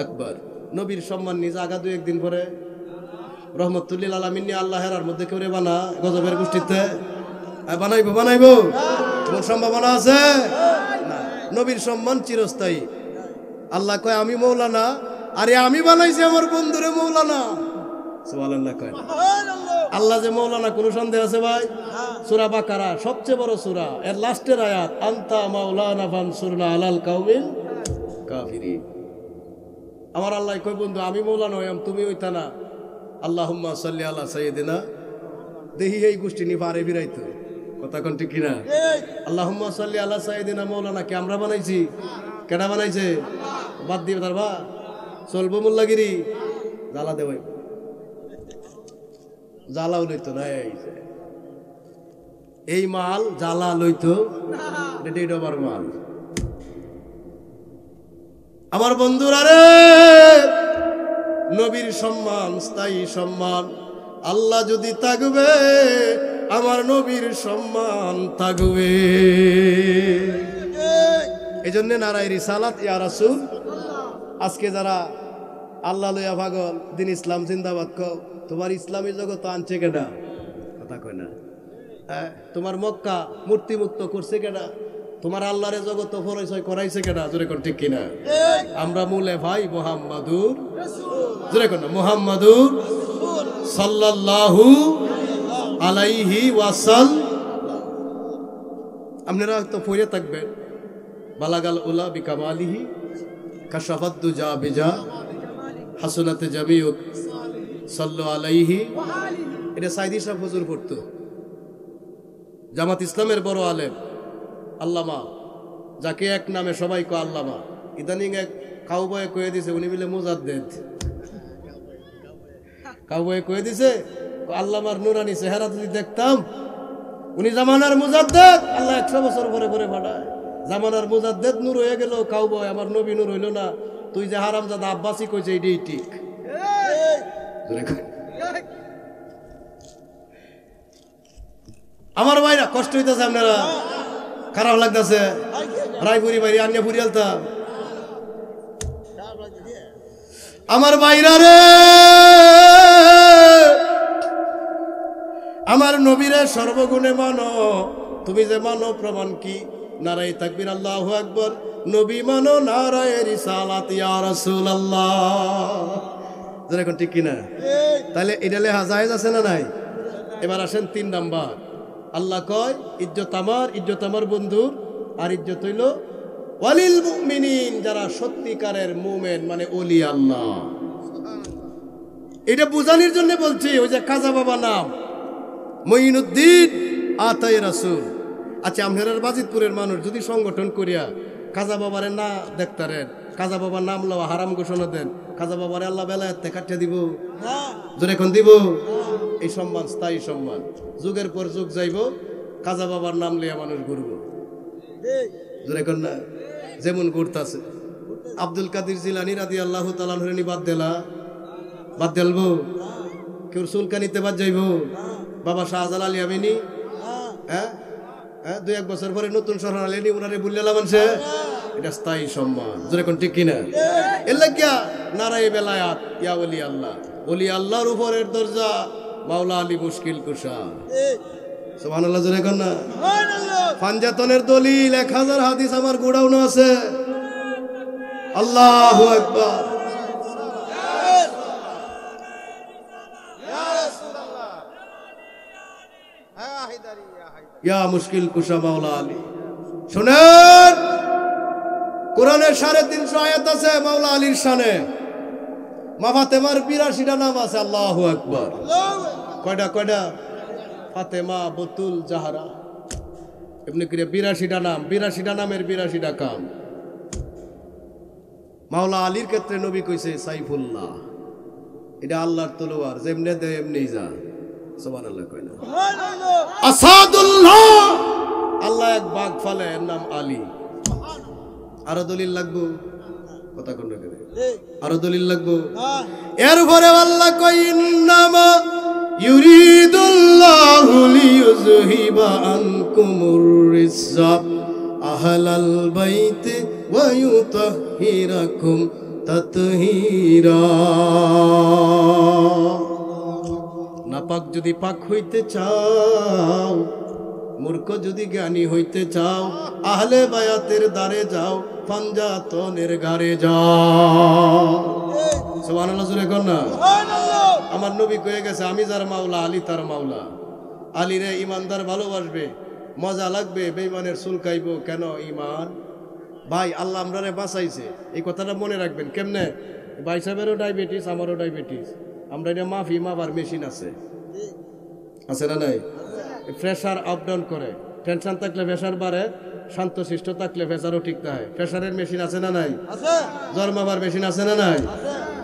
Speaker 1: আকবার। নবীর সম্মান নিজে আগা 2-1 দিন পরে রহমতুল লিল আলামিন নিয়ে আল্লাহ হেরার মধ্যে কেউ বানা গজবের গোষ্ঠীতে বানাইবো কোন সম্ভাবনা আছে? না। নবীর সম্মান চিরস্থায়ী। আল্লাহ কয় আমি মৌলানা, আরে আমি বানাইছি আমার বন্ধুরে মৌলানা। সুবহানাল্লাহ কয় না? আল্লাহ যে মৌলানা, কোনো সন্দেহ আছে ভাই? সূরা বাকারা সবচেয়ে বড় সূরা, এর লাস্টের আয়াত আনতা মাওলানা ফানসুরনা আলাল কাউমিল কাফিরিন। আমার আল্লাহ কয় বন্ধু আমি মৌলানা হইম, তুমি হইতা না। আল্লাহুম্মা সাল্লি আলা সাইয়্যিদিনা। দেহি এই গোষ্ঠী নি পারে বিরাইতো, কথা কোন ঠিক কিনা? আল্লাহুম্মা সাল্লি আলা সাইয়্যিদিনা মৌলানা কে আমরা বানাইছি? কেডা বানাইছে? বাদ দিবে তার বা চলবো মোল্লাগিরি জ্বালা দেওয়াই, জ্বালাও লইতো না। এই মাল জ্বালা লইতো, এটা ডবার মাল। আমার বন্ধুরা রে, নবীর সম্মান স্থায়ী সম্মান। আল্লাহ যদি থাকবে আমার নবীর সম্মান থাকবে। এই জন্য নারায়ে রিসালাত ইয়া রাসূল। আজকে যারা আল্লাহ লইয়া পাগল, দিন ইসলাম জিন্দাবাদ কও, তোমার ইসলামী জগৎ আনছে কেডা? কথা কয় না? তোমার মক্কা মূর্তি মুক্ত করছে কেডা? তোমার আল্লাহরে জগৎ পরিচয় করাইছে কেডা? জোরে কোন ঠিক কিনা? আমরা মূলে ভাই মুহাম্মাদুর রাসূল। জোরে কোন মুহাম্মাদুর সাল্লাল্লাহু আলাইহি ওয়াসাল্লাম। আপনারা তো পড়ে থাকবেন বালাগাল উলা বিকামালিহি কাশাফাত দুজা বিজা হাসনাতে জামিউক সাল্লু আলাইহি। এটা সাইদি সাহেব হুজুর পড়তো, জামাত ইসলামের বড় আলেম আল্লামা, যাকে এক নামে সবাই কয় আল্লামা। ইদানিং এক কাউবয়ে কয়ে দিছে উনি বলে মুজাদ্দেদ। কাউবয়ে কয়ে দিছে আল্লামার নুরানি চেহারা যদি দেখতাম, উনি জামানার মুজাদ্দেদ। আল্লাহ 100 বছর পরে পরে পাঠায়। জামানার মুজাদ্দেদ নূর হয়ে গেল, কাউবয় আমার নবী নূর হইল না। তুই যে হারামজাদা আব্বাসি কইছে এটাই ঠিক। আমার ভাইরা কষ্ট হইতেছে, আপনারা খারাপ লাগতেছে। রায়পুরি বাইরে আনিয়া পুরি আলতাম। আমার ভাইরা রে, আমার নবীরে সর্বগুণে মানো। তুমি যে মানো প্রমাণ কি? নারায়ে তাকবীর, আল্লাহু আকবার। নবী মানো, নারায়ে রিসালাত ইয়া রাসূলুল্লাহ। যেরকম ঠিক কিনা? তাহলে এটা লেখা জায়েজ আছে না নাই? এবার আসেন 3 নাম্বার। আল্লাহ কয় ইজ্জত আমার বন্ধুর, আর ইজ্জত হইল ওয়ালিল মুমিনিন, যারা সত্যিকারের মুমিন মানে ওলি আল্লাহ। এটা বোঝানোর জন্য বলছি, ওই যে কাজা বাবা নাম মঈনুদ্দিন আতাই রাসূল। আচ্ছা, আমহেরার বাজিতপুরের মানুষ যদি সংগঠন করিয়া কাজা বাবারে না দেখতারেন, কাজা বাবার নাম লওয়া হারাম ঘোষণা দেন, কাজা বাবারে আল্লাহ বেলায়েতে কাটিয়ে দিব? জোরে এখন দিব? এই সম্মান স্থায়ী সম্মান, যুগের পর যুগ যাইব, কাজা বাবার নাম লিয়া মানুষ ঘুরব। জোরে এখন না? যেমন ঘুরতাছে আব্দুল কাদির জিলানী রাদিয়াল্লাহু তাআলা আনহু বাদ দেলা, বাদ দেলবো? কেউ সুলকানিতে বাদ যাইব? বাবা শাহজালাল আলী আমিনী, হ্যাঁ হ্যাঁ, 2-1 বছর পরে নতুন শহর আলেনি, ওনারে বুল্লালা মানুষে। এটা স্থায়ী সম্মান। যেরকম ঠিক কিনা? এর লাগিয়া নারায়ে বেলায়াত ইয়া ওলি আল্লাহ, ওলি আল্লাহর উপরের দরজা মাওলা আলী মুশকিল কুশা। সুবহানাল্লাহ, জোরে কর না। পাঞ্জাতনের দলিল 1000 হাদিস আমার গোডাউনে আছে। আল্লাহু আকবার। ইয়া মুশকিল কুশা মাওলা আলী। শুনেন, কোরআনের 350 আয়াত আছে মাওলা আলীর শানে। মা ফাতেমার 82টা নাম আছে। আল্লাহু আকবার। কয়টা? ফাতেমা, বতুল, জাহরা, এমনি করে 82টা নাম। 82টা নামের 82টা কাম। মাওলা আলীর ক্ষেত্রে নবী কইছে সাইফুল্লাহ, এটা আল্লাহর তলোয়ার, যেমনে দেয় এমনি যা। সুবহানাল্লাহ কয় না? আসাদুল্লাহ, আল্লাহ এক বাঘ ফালে, এর নাম আলী। আরো দলিল লাগবো? কথা কোন রে? আরো দলিল লাগবো? এর উপরে আল্লাহ কয় ইন্নামা ইউরিদুল্লাহু লিইয়ুযহিবা আনকুমুর রিজসা আহলাল বাইতি ওয়া ইউতাহহিরাকুম তাতহীরা। নাপাক যদি পাক হইতে চাও, মূর্খ যদি জ্ঞানী হইতে চাও, আহলে বায়াতের দ্বারে যাও, পাঞ্জাতনের ঘাড়ে যাও। সুবহানাল্লাহ, জোরে কর না। আমার নবী কয়ে গেছে, আমি যার মাওলা আলী তার মাওলা। আলীরে ইমানদার ভালোবাসবে, মজা লাগবে, বেঈমানের চুলকাইব কেন? ইমান। ভাই, আল্লাহ আমরারে বাঁচাইছে, এই কথাটা মনে রাখবেন। কেমনে? ভাই সাহেবেরও ডায়াবেটিস, আমারও ডায়াবেটিস, আমরা এটা মাপার মেশিন আছে না নাই? প্রেশার আপ ডাউন করে, টেনশন থাকলে প্রেশার বাড়ে, শান্তশিষ্ট থাকলে প্রেশারও ঠিক থাকে। প্রেশারের মেশিন আছে না নাই? জ্বর মাপার মেশিন আছে না নাই?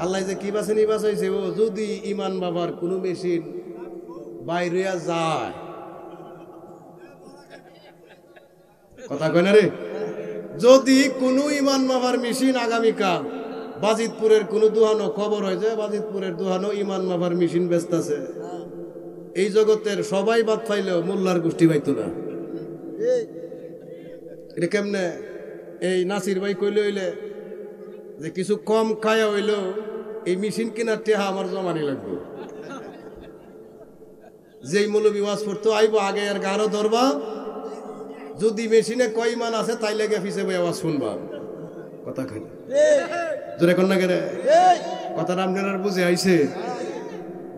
Speaker 1: আল্লাহ যে কি বাঁচে নিবাস হয়েছে, ও যদি ইমান বাবার কোনো মেশিন বাইরে যায়, কথা কয় না রে, যদি কোনো ইমান বাবার মেশিন আগামীকাল বাজিতপুরের কোনো দুহানো খবর হয় যে বাজিতপুরের দুহানো ইমান বাবার মেশিন ব্যস্ত আছে, এই জগতের সবাই বাদ পাইলেও মোল্লার গোষ্ঠী পাইতো না। এটা কেমনে? এই নাসির ভাই কইলে হইলে যে কিছু কম খায়া হইলো এই মেশিন কেনার টেহা আমার জমানি লাগবে। যেই মৌলবি ওয়াজ পড়তো আইব আগে আর গারো ধরবা, যদি মেশিনে কয় মান আছে তাই লেগে ফিসে বই আওয়াজ শুনবা। কথা খাই জোরে কর না কেরে? কথাটা আপনার বুঝে আইছে?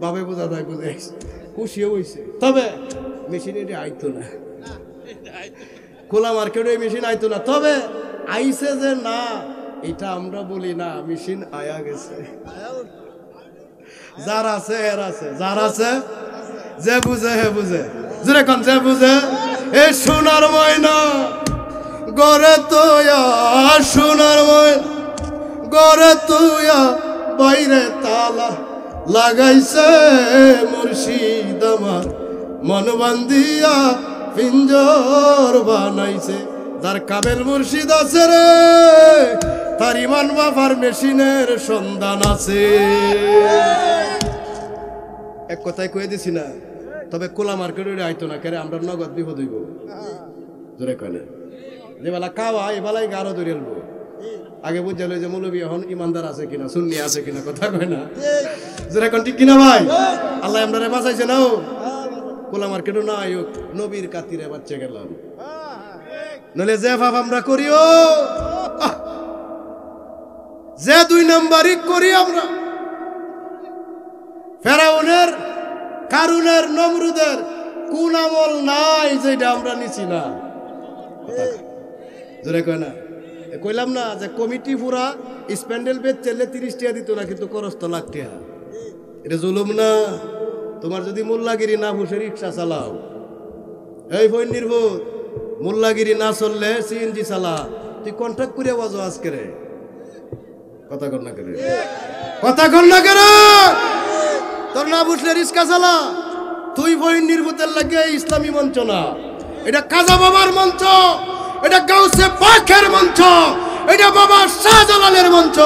Speaker 1: বাবে বোঝা যায়, বুঝে আইছে, খুশিও হইছে। তবে মেশিন এটা আইতো না, খোলা মার্কেটে এই মেশিন আইতো না। তবে আইছে যে না, এটা আমরা বলি না, মেশিন আয়া গেছে। যার আছে এর আছে, যার আছে যে বুঝে হে বুঝে। জোরে কোন যে বুঝে? এ সোনার ময়না গড়ে তোয়া, সোনার ময়না গড়ে তোয়া, বাইরে তালা লাগাইছে মুর্শিদ আমার, মন বান্ধিয়া পিঞ্জর বানাইছে। যার কাবেল মুর্শিদ আছে রে, তার ইমান বাবার মেশিনের সন্ধান আছে। এক কথায় কয়ে দিছি না? তবে কোলা মার্কেটে আইতো না কেরে, আমরা নগদ বিপদ হইব। জোরে কয় যে বেলা খাওয়া এ বেলায় গারো ধরে আলবো। আগে বুঝে যে মৌলবী এখন ইমানদার আছে কিনা, সুন্নি আছে কিনা, কথা কয় না? জোরে কোন ঠিক কিনা ভাই? আল্লাহ আমরা বাঁচাইছে না। কোলা মার্কেটও না আয়োগ, নবীর কাতিরে বাচ্চা গেলাম। নলে যে ভাব আমরা করিও, যে 2 নাম্বারই করি আমরা, ফেরাউনের কারুনের নমরুদের কোন আমল নাই যেটা আমরা নিছি না? জোরে কয় না? কইলাম না যে কমিটি পুরা স্প্যান্ডেল বেচ চললে 30 টাকা দিত না, কিন্তু খরচ তো লাখ টাকা। এটা জুলুম না? তোমার যদি মোল্লাগিরি না বসে রিক্সা চালাও, এই ফোন নির্বোধ, মোল্লাগিরি না চললে সিএনজি চালা, তুই কন্ট্রাক্ট করে বাজো আজকে রে। কথা কর না করে, কথা কর না করে, তোর না বুঝলে রিক্সা চালা। তুই ফোন নির্বোধের লাগে ইসলামী মঞ্চ না, এটা কাজা বাবার মঞ্চ, এটা গাউসে পাখের মঞ্চ, এটা বাবা শাহজালালের মঞ্চ।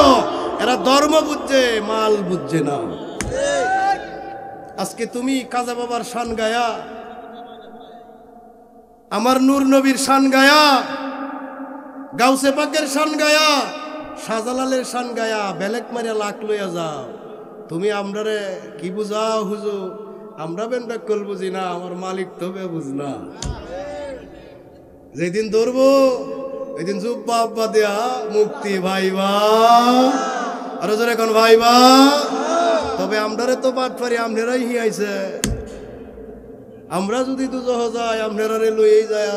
Speaker 1: এরা ধর্ম বুঝছে, মাল বুঝছে না। আজকে তুমি কাজা বাবার শান গায়া, আমার নূর নবীর শান গায়া, গাউসে পাকের শান গায়া, শাহজালালের শান গায়া বেলেক মারিয়া লাখ লইয়া যাও। তুমি আমরারে কি বুঝাও হুজুর? আমরা বেনবেকল বুঝি না, আমার মালিক তবে বুঝ না। যেদিন ধরবো ওই দিন জুব্বা আব্বা দেয়া মুক্তি ভাইবা, আরো জোরে কোন ভাইবা। তবে আমরারে তো বাদ পারি, আমনেরাই হিয়াইছে। আমরা যদি দুজহ যাই আমনেরারে লইয়েই যায়,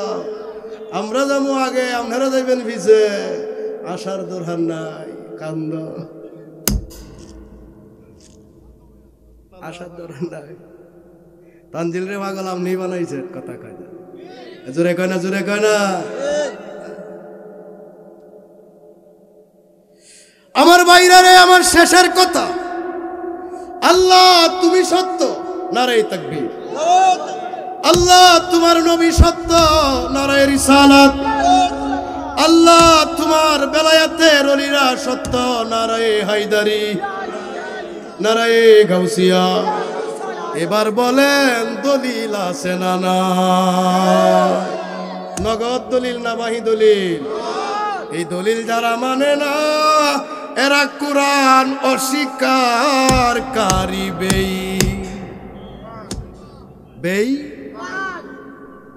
Speaker 1: আমরা যাবো আগে, আমনেরা যাইবেন পিছে। আশার দরহান নাই, কান্দ আশার দরহান নাই। তানজিল রে পাগল আমনি বানাইছে, কথা কয় না, জোরে কয় না, জোরে কয় না। আমার বাইরে আমার শেষের কথা, আল্লাহ তুমি সত্য, নারায়ে তাকবীর। আল্লাহ তোমার নবী সত্য, নারায়ে রিসালাত। আল্লাহ তোমার বেলায়েতের ওলিরা সত্য, নারায়ে হায়দারি, নারায়ে গাউসিয়া। এবার বলেন দলিল আছে না? না, নগদ দলিল না বাহি দলিল? এই দলিল যারা মানে না, এরা কোরআন অস্বীকারী বেই,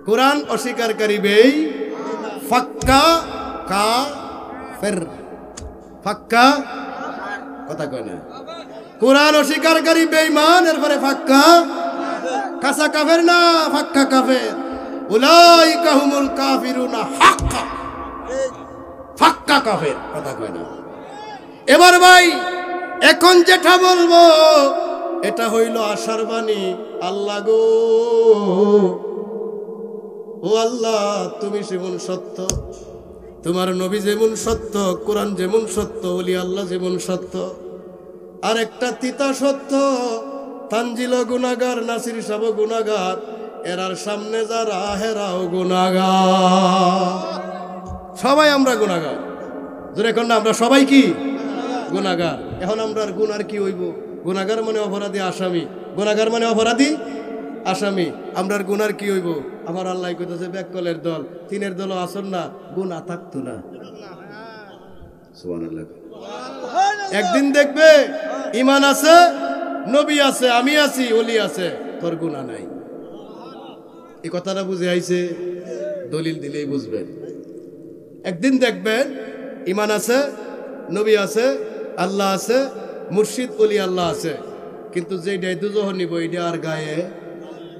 Speaker 1: কোরআন অস্বীকারী বেই, ফাক্কা কাফের। ফাক্কা, কথা কয় না। কোরআন অস্বীকারী বেঈমান, এরপরে ফাক্কা, কাঁচা কাফের না, ফাক্কা কাফের। উলাইকা হুমুল কাফিরুনা হাক্কা, ফাক্কা কাফের, কথা কয় না। এবার ভাই এখন যেটা বলবো এটা হইল আশার বাণী। আল্লাহ গো, ও আল্লাহ তুমি যেমন সত্য, তোমার নবী যেমন সত্য, কোরআন যেমন সত্য, ওলি আল্লাহ যেমন সত্য, আর একটা তিতা সত্য, তানজিল গুনাহগার, নাসির সাহেব গুনাহগার, এরার সামনে যারা হেরাও গুনাহগার। সবাই আমরা গুনাহগার, জোরে কোন না, আমরা সবাই কি গুনাহগার। এখন আমরা গুনার কি হইব? গুনাহগার মানে অপরাধী আসামি, গুনাহগার মানে অপরাধী আসামি। আমরার গুনার কি হইব? আমার আল্লাহ কইতেছে ব্যাককলের দল, তিনের দল আসন না, গুনাহ থাকতো না। সুবহানাল্লাহ। একদিন দেখবে ঈমান আছে, নবী আছে, আমি আছি, ওলি আছে, তোর গুনাহ নাই। এই কথাটা বুঝে আইছে? দলিল দিলেই বুঝবেন। একদিন দেখবেন ঈমান আছে, নবী আছে, আল্লাহ আছে, মুর্শিদ ওলি আল্লাহ আছে, কিন্তু যেটা দুজহ নিব এটা আর গায়ে,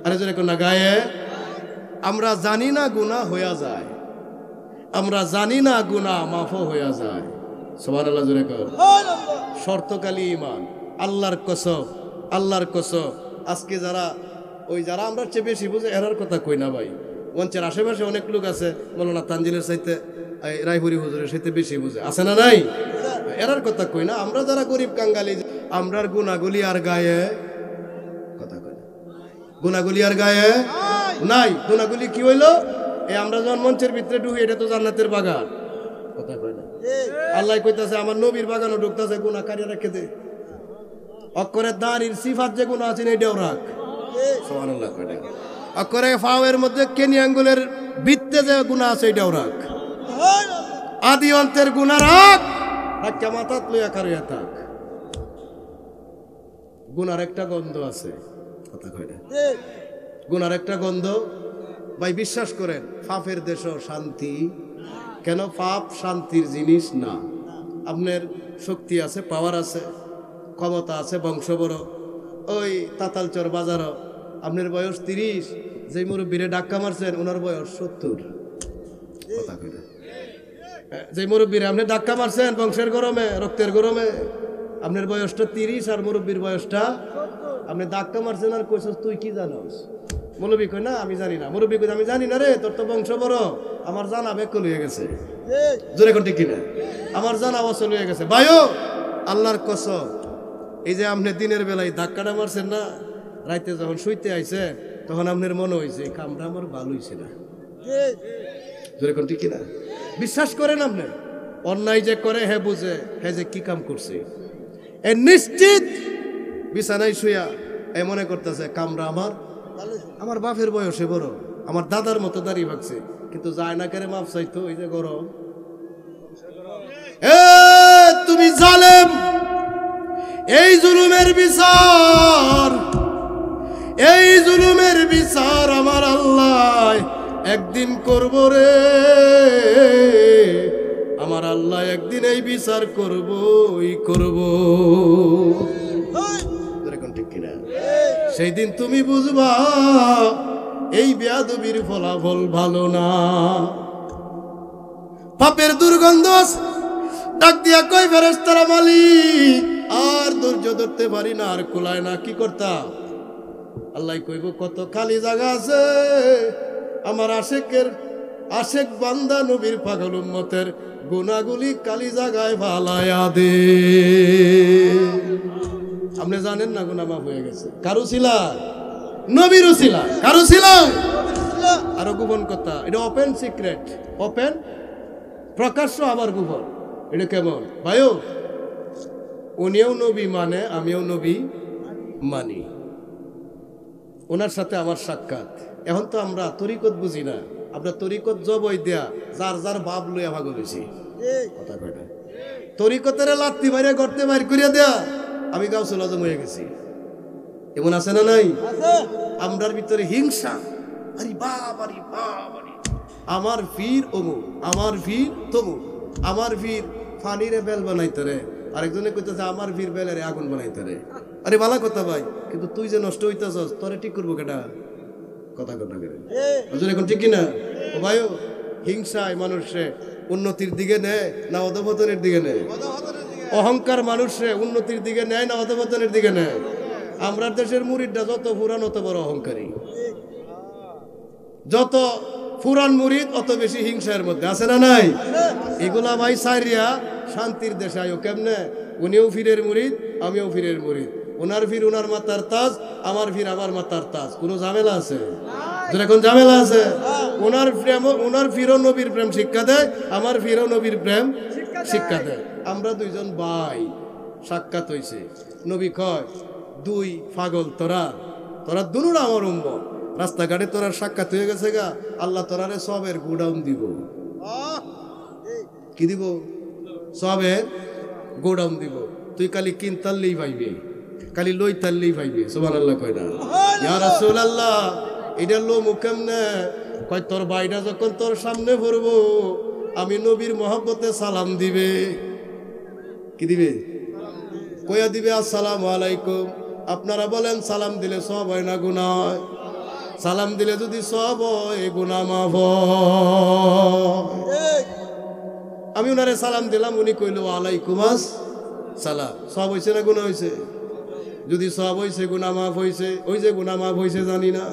Speaker 1: আরে যদি না গায়ে। আমরা জানি না গুনাহ হইয়া যায়, আমরা জানি না গুনাহ মাফও হইয়া যায়। সুবহানাল্লাহ, জোরে কর। শর্তকালী ঈমান, আল্লাহর কসম, আল্লাহর কসম। আজকে যারা যারা আমরা চেয়ে বেশি বুঝে, এরার কথা কই না ভাই। মঞ্চের আশেপাশে অনেক লোক আছে, মৌলানা তানজিলের চাইতে, রায়পুরি হুজুরের সাথে বেশি বুঝে, আছে না নাই? এরার কথা কই না। আমরা যারা গরিব কাঙ্গালি, আমরার গুনাহগুলি আর গায়ে, কথা কই না, গুনাহগুলি আর গায়ে নাই। গুনাহগুলি কি হইলো? আমরা যখন মঞ্চের ভিতরে ঢুকি, এটা তো জান্নাতের বাগান, কথা কই না। আল্লাহ কইতাছে আমার নবীর বাগানও ঢুকতেছে, গুনাহকারীরা রেখে দে। অক্ষরের দাঁড়ির সিফাত যে গুনাহ আছে এটাও রাখ। সুবহানাল্লাহ। অক্ষরে ফাওয়ের মধ্যে কেনি আঙ্গুলের বৃত্তে যে গুনাহ আছে এটাও রাখ। আদি অন্তের গুনাহ রাখ, রাখা মাথাত লইয়া কারিয়া থাক। গুনার একটা গন্ধ আছে, কথা কয় না। গুনার একটা গন্ধ ভাই, বিশ্বাস করেন। পাপের দেশ শান্তি কেন? পাপ শান্তির জিনিস না। আপনার শক্তি আছে, পাওয়ার আছে, ক্ষমতা আছে, বংশ বড়, ওই তাতালচর বাজারও আপনার বয়স 30, যে মুরব্বীরে ধাক্কা মারছেন ওনার বয়স 70। কথা কইরা যে মুরব্বীরে আপনি ধাক্কা মারছেন বংশের গরমে, রক্তের গরমে, আপনার বয়সটা 30 আর মুরব্বীর বয়সটা, আপনি ধাক্কা মারছেন আর কইছস তুই কি জানোস? মুরব্বী কই না আমি জানি না। মুরব্বী কই আমি জানি না রে, তোর তো বংশ বড়, আমার জানা বেকল হয়ে গেছে। জোরে কোন ঠিক কিনা? আমার জানা অচল হয়ে গেছে। ভাইও আল্লাহর কসম, এই যে আপনি দিনের বেলায় ধাক্কাটা মারছেন না, রাইতে যখন শুইতে আইছে তখন আপনার মনে হয়েছে এই কামটা আমার ভালো হয়েছে না। জোরে কোন ঠিক কিনা? বিশ্বাস করেন আপনি, অন্যায় যে করে হে বুঝে হে যে কি কাম করছে, এ নিশ্চিত বিছানায় শুয়া এ মনে করতেছে কামরা আমার বাপের বয়সে বড়, আমার দাদার মতো দাঁড়িয়ে ভাগছে, কিন্তু যায় না করে মাপ চাইতো এই যে গরম। এ তুমি জালেম, এই জুলুমের বিচার, এই জুলুমের বিচার আমার আল্লাহ একদিন করব রে, আমার আল্লাহ একদিন এই বিচার করবই করব। ঠিক কিনা? সেই দিন তুমি বুঝবা এই বেয়াদবির ফলাফল ভালো না। পাপের দুর্গন্ধ ডাক দিয়া কই ফেরেশতারা মালিক আর ধৈর্য ধরতে পারি না, আর কুলায় না, কি করতাম? আল্লাহ কইব কত খালি জায়গা আছে আমার আশেক বান্দা নবীর পাগল উম্মতের গুনাহগুলি খালি জায়গায় ফালায়া দে। আপনি জানেন না গুনাহ মাফ হয়ে গেছে, কারো ছিলা নবীরও ছিলা, কারো ছিলা। আরো গোপন কথা, এটা ওপেন সিক্রেট, ওপেন প্রকাশ্য আবার গোপন। এটা কেমন ভাইও? উনিও নবী মানে আমিও নবী মানি, ওনার সাথে আমার সাক্ষাৎ। এখন তো আমরা তরিকত বুঝি না, আমরা তরিকত জবই দেয়া যার যার বাপ লইয়া ভাগ হয়েছি। কথা কয় না, তরিকতের লাত্তি বাইরে গর্তে বাইর করিয়া দেয়া আমি গাউসুল আজম হয়ে গেছি, এমন আছে না নাই? আমরার ভিতরে হিংসা, আরে বাপ আরে বাপ, আমার পীর অমুক, আমার পীর তমুক, আমার পীর ফানিরে বেল বানাইতে রে, আরেকজনে কইতেছে আমার পীর বেলের আগুন বানাইতে রে। আরে ভালো কথা ভাই, কিন্তু তুই যে নষ্ট হইতেছস তোরে ঠিক করবো কেটা? কথা কথা করে এখন ঠিক কিনা? ও ভাই, হিংসায় মানুষে উন্নতির দিকে নেয় না অধপতনের দিকে নেয়? অহংকার মানুষে উন্নতির দিকে নেয় না অধপতনের দিকে নেয়? আমরা দেশের মুরিদটা যত পুরান অত বড় অহংকারী, যত পুরান মুরিদ অত বেশি হিংসার মধ্যে আছে না নাই? এগুলা ভাই সাইরিয়া শান্তির দেশে আয়ো কেমনে? উনিও ফিরের মুরিদ আমিও ফিরের মুরিদ, ওনার ফির ওনার মাতার তাজ, আমার ফির আমার মাতার তাজ, কোনো ঝামেলা আছে? যেরকম ঝামেলা আছে, ওনার ফিরও নবীর প্রেম শিক্ষা দেয়, আমার ফিরও নবীর প্রেম শিক্ষা দেয়। আমরা দুইজন ভাই সাক্ষাৎ হইছে, নবী কয় দুই পাগল তোরা দুনুরা আমার উম্মত, রাস্তাঘাটে তোরার সাক্ষাৎ হয়ে গেছে গা, আল্লাহ তোরারে সবের গোডাউন দিব। কি দিব? সবের গোডাউন দিব। তুই খালি কিনতাল্লেই পাইবে, খালি লই তাল্লেই পাইবে। সুবহানাল্লাহ কয় না? ইয়া রাসূলুল্লাহ এটা লো মুকেম না কয় তোর ভাইটা যখন তোর সামনে পড়বো আমি নবীর মহব্বতে সালাম দিবে। কি দিবে? কইয়া দিবে আসসালামু আলাইকুম। আপনারা বলেন সালাম দিলে সব হয় না গুনাহ হয়? সালাম দিলে যদি সব হয় গুনাহ মাফ হয়। আমি উনারে সালাম দিলাম, উনি কইল আলাইকুম আসসালাম। সব হইছে না গুনাহ হইছে? যদি সব হইছে গুনাহ মাফ হইছে, ওই যে গুনাহ মাফ হইছে জানি না।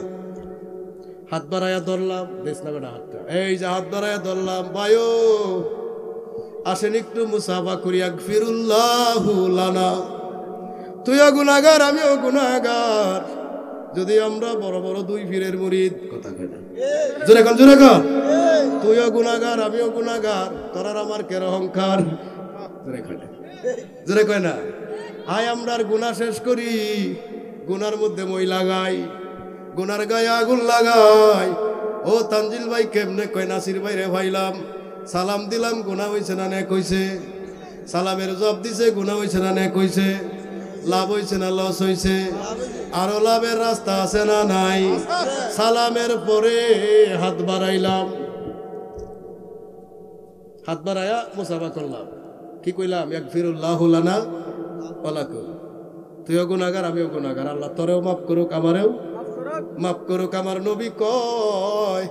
Speaker 1: হাত বাড়াইয়া ধরলাম, দেশ না বেটা হাতটা, এই যে হাত বাড়াইয়া ধরলাম, বায়ো আসেন একটু মুসাফা করি, আগফিরুল্লাহু লানা। তুইও গুনাহগার আমিও গুনাহগার, যদি আমরা বড় বড় দুই পীরের মুরিদ। কথা কয় না? জোরে কর, জোরে কর। তুইও গুনাহগার আমিও গুনাহগার, তোর আর আমার কের অহংকার? জোরে কয় না? জোরে কয় না? আয় আমরা গুনাহ শেষ করি, গুনার মধ্যে মই লাগাই, গুনার গায়ে আগুন লাগাই। ও তানজিল ভাই কেমনে কয়? নাসির ভাই রে ভাইলাম, সালাম দিলাম গুনাহ হইছে না নে কইছে? সালামের জবাব দিছে গুনাহ হইছে না নে কইছে? লাভ হইছে না লস হইছে? আরো লাভের রাস্তা আছে না নাই? সালামের পরে হাত বাড়াইলাম, হাত বাড়াইয়া মুসাফা করলাম, কি কইলাম? আগফিরুল্লাহু লানা ওয়া লাকুম। তুইও গুনাহগার আমিও গুনাহগার, আল্লাহ তোরেও মাফ করুক আমারেও। মাফ করুক আমার নবী কয়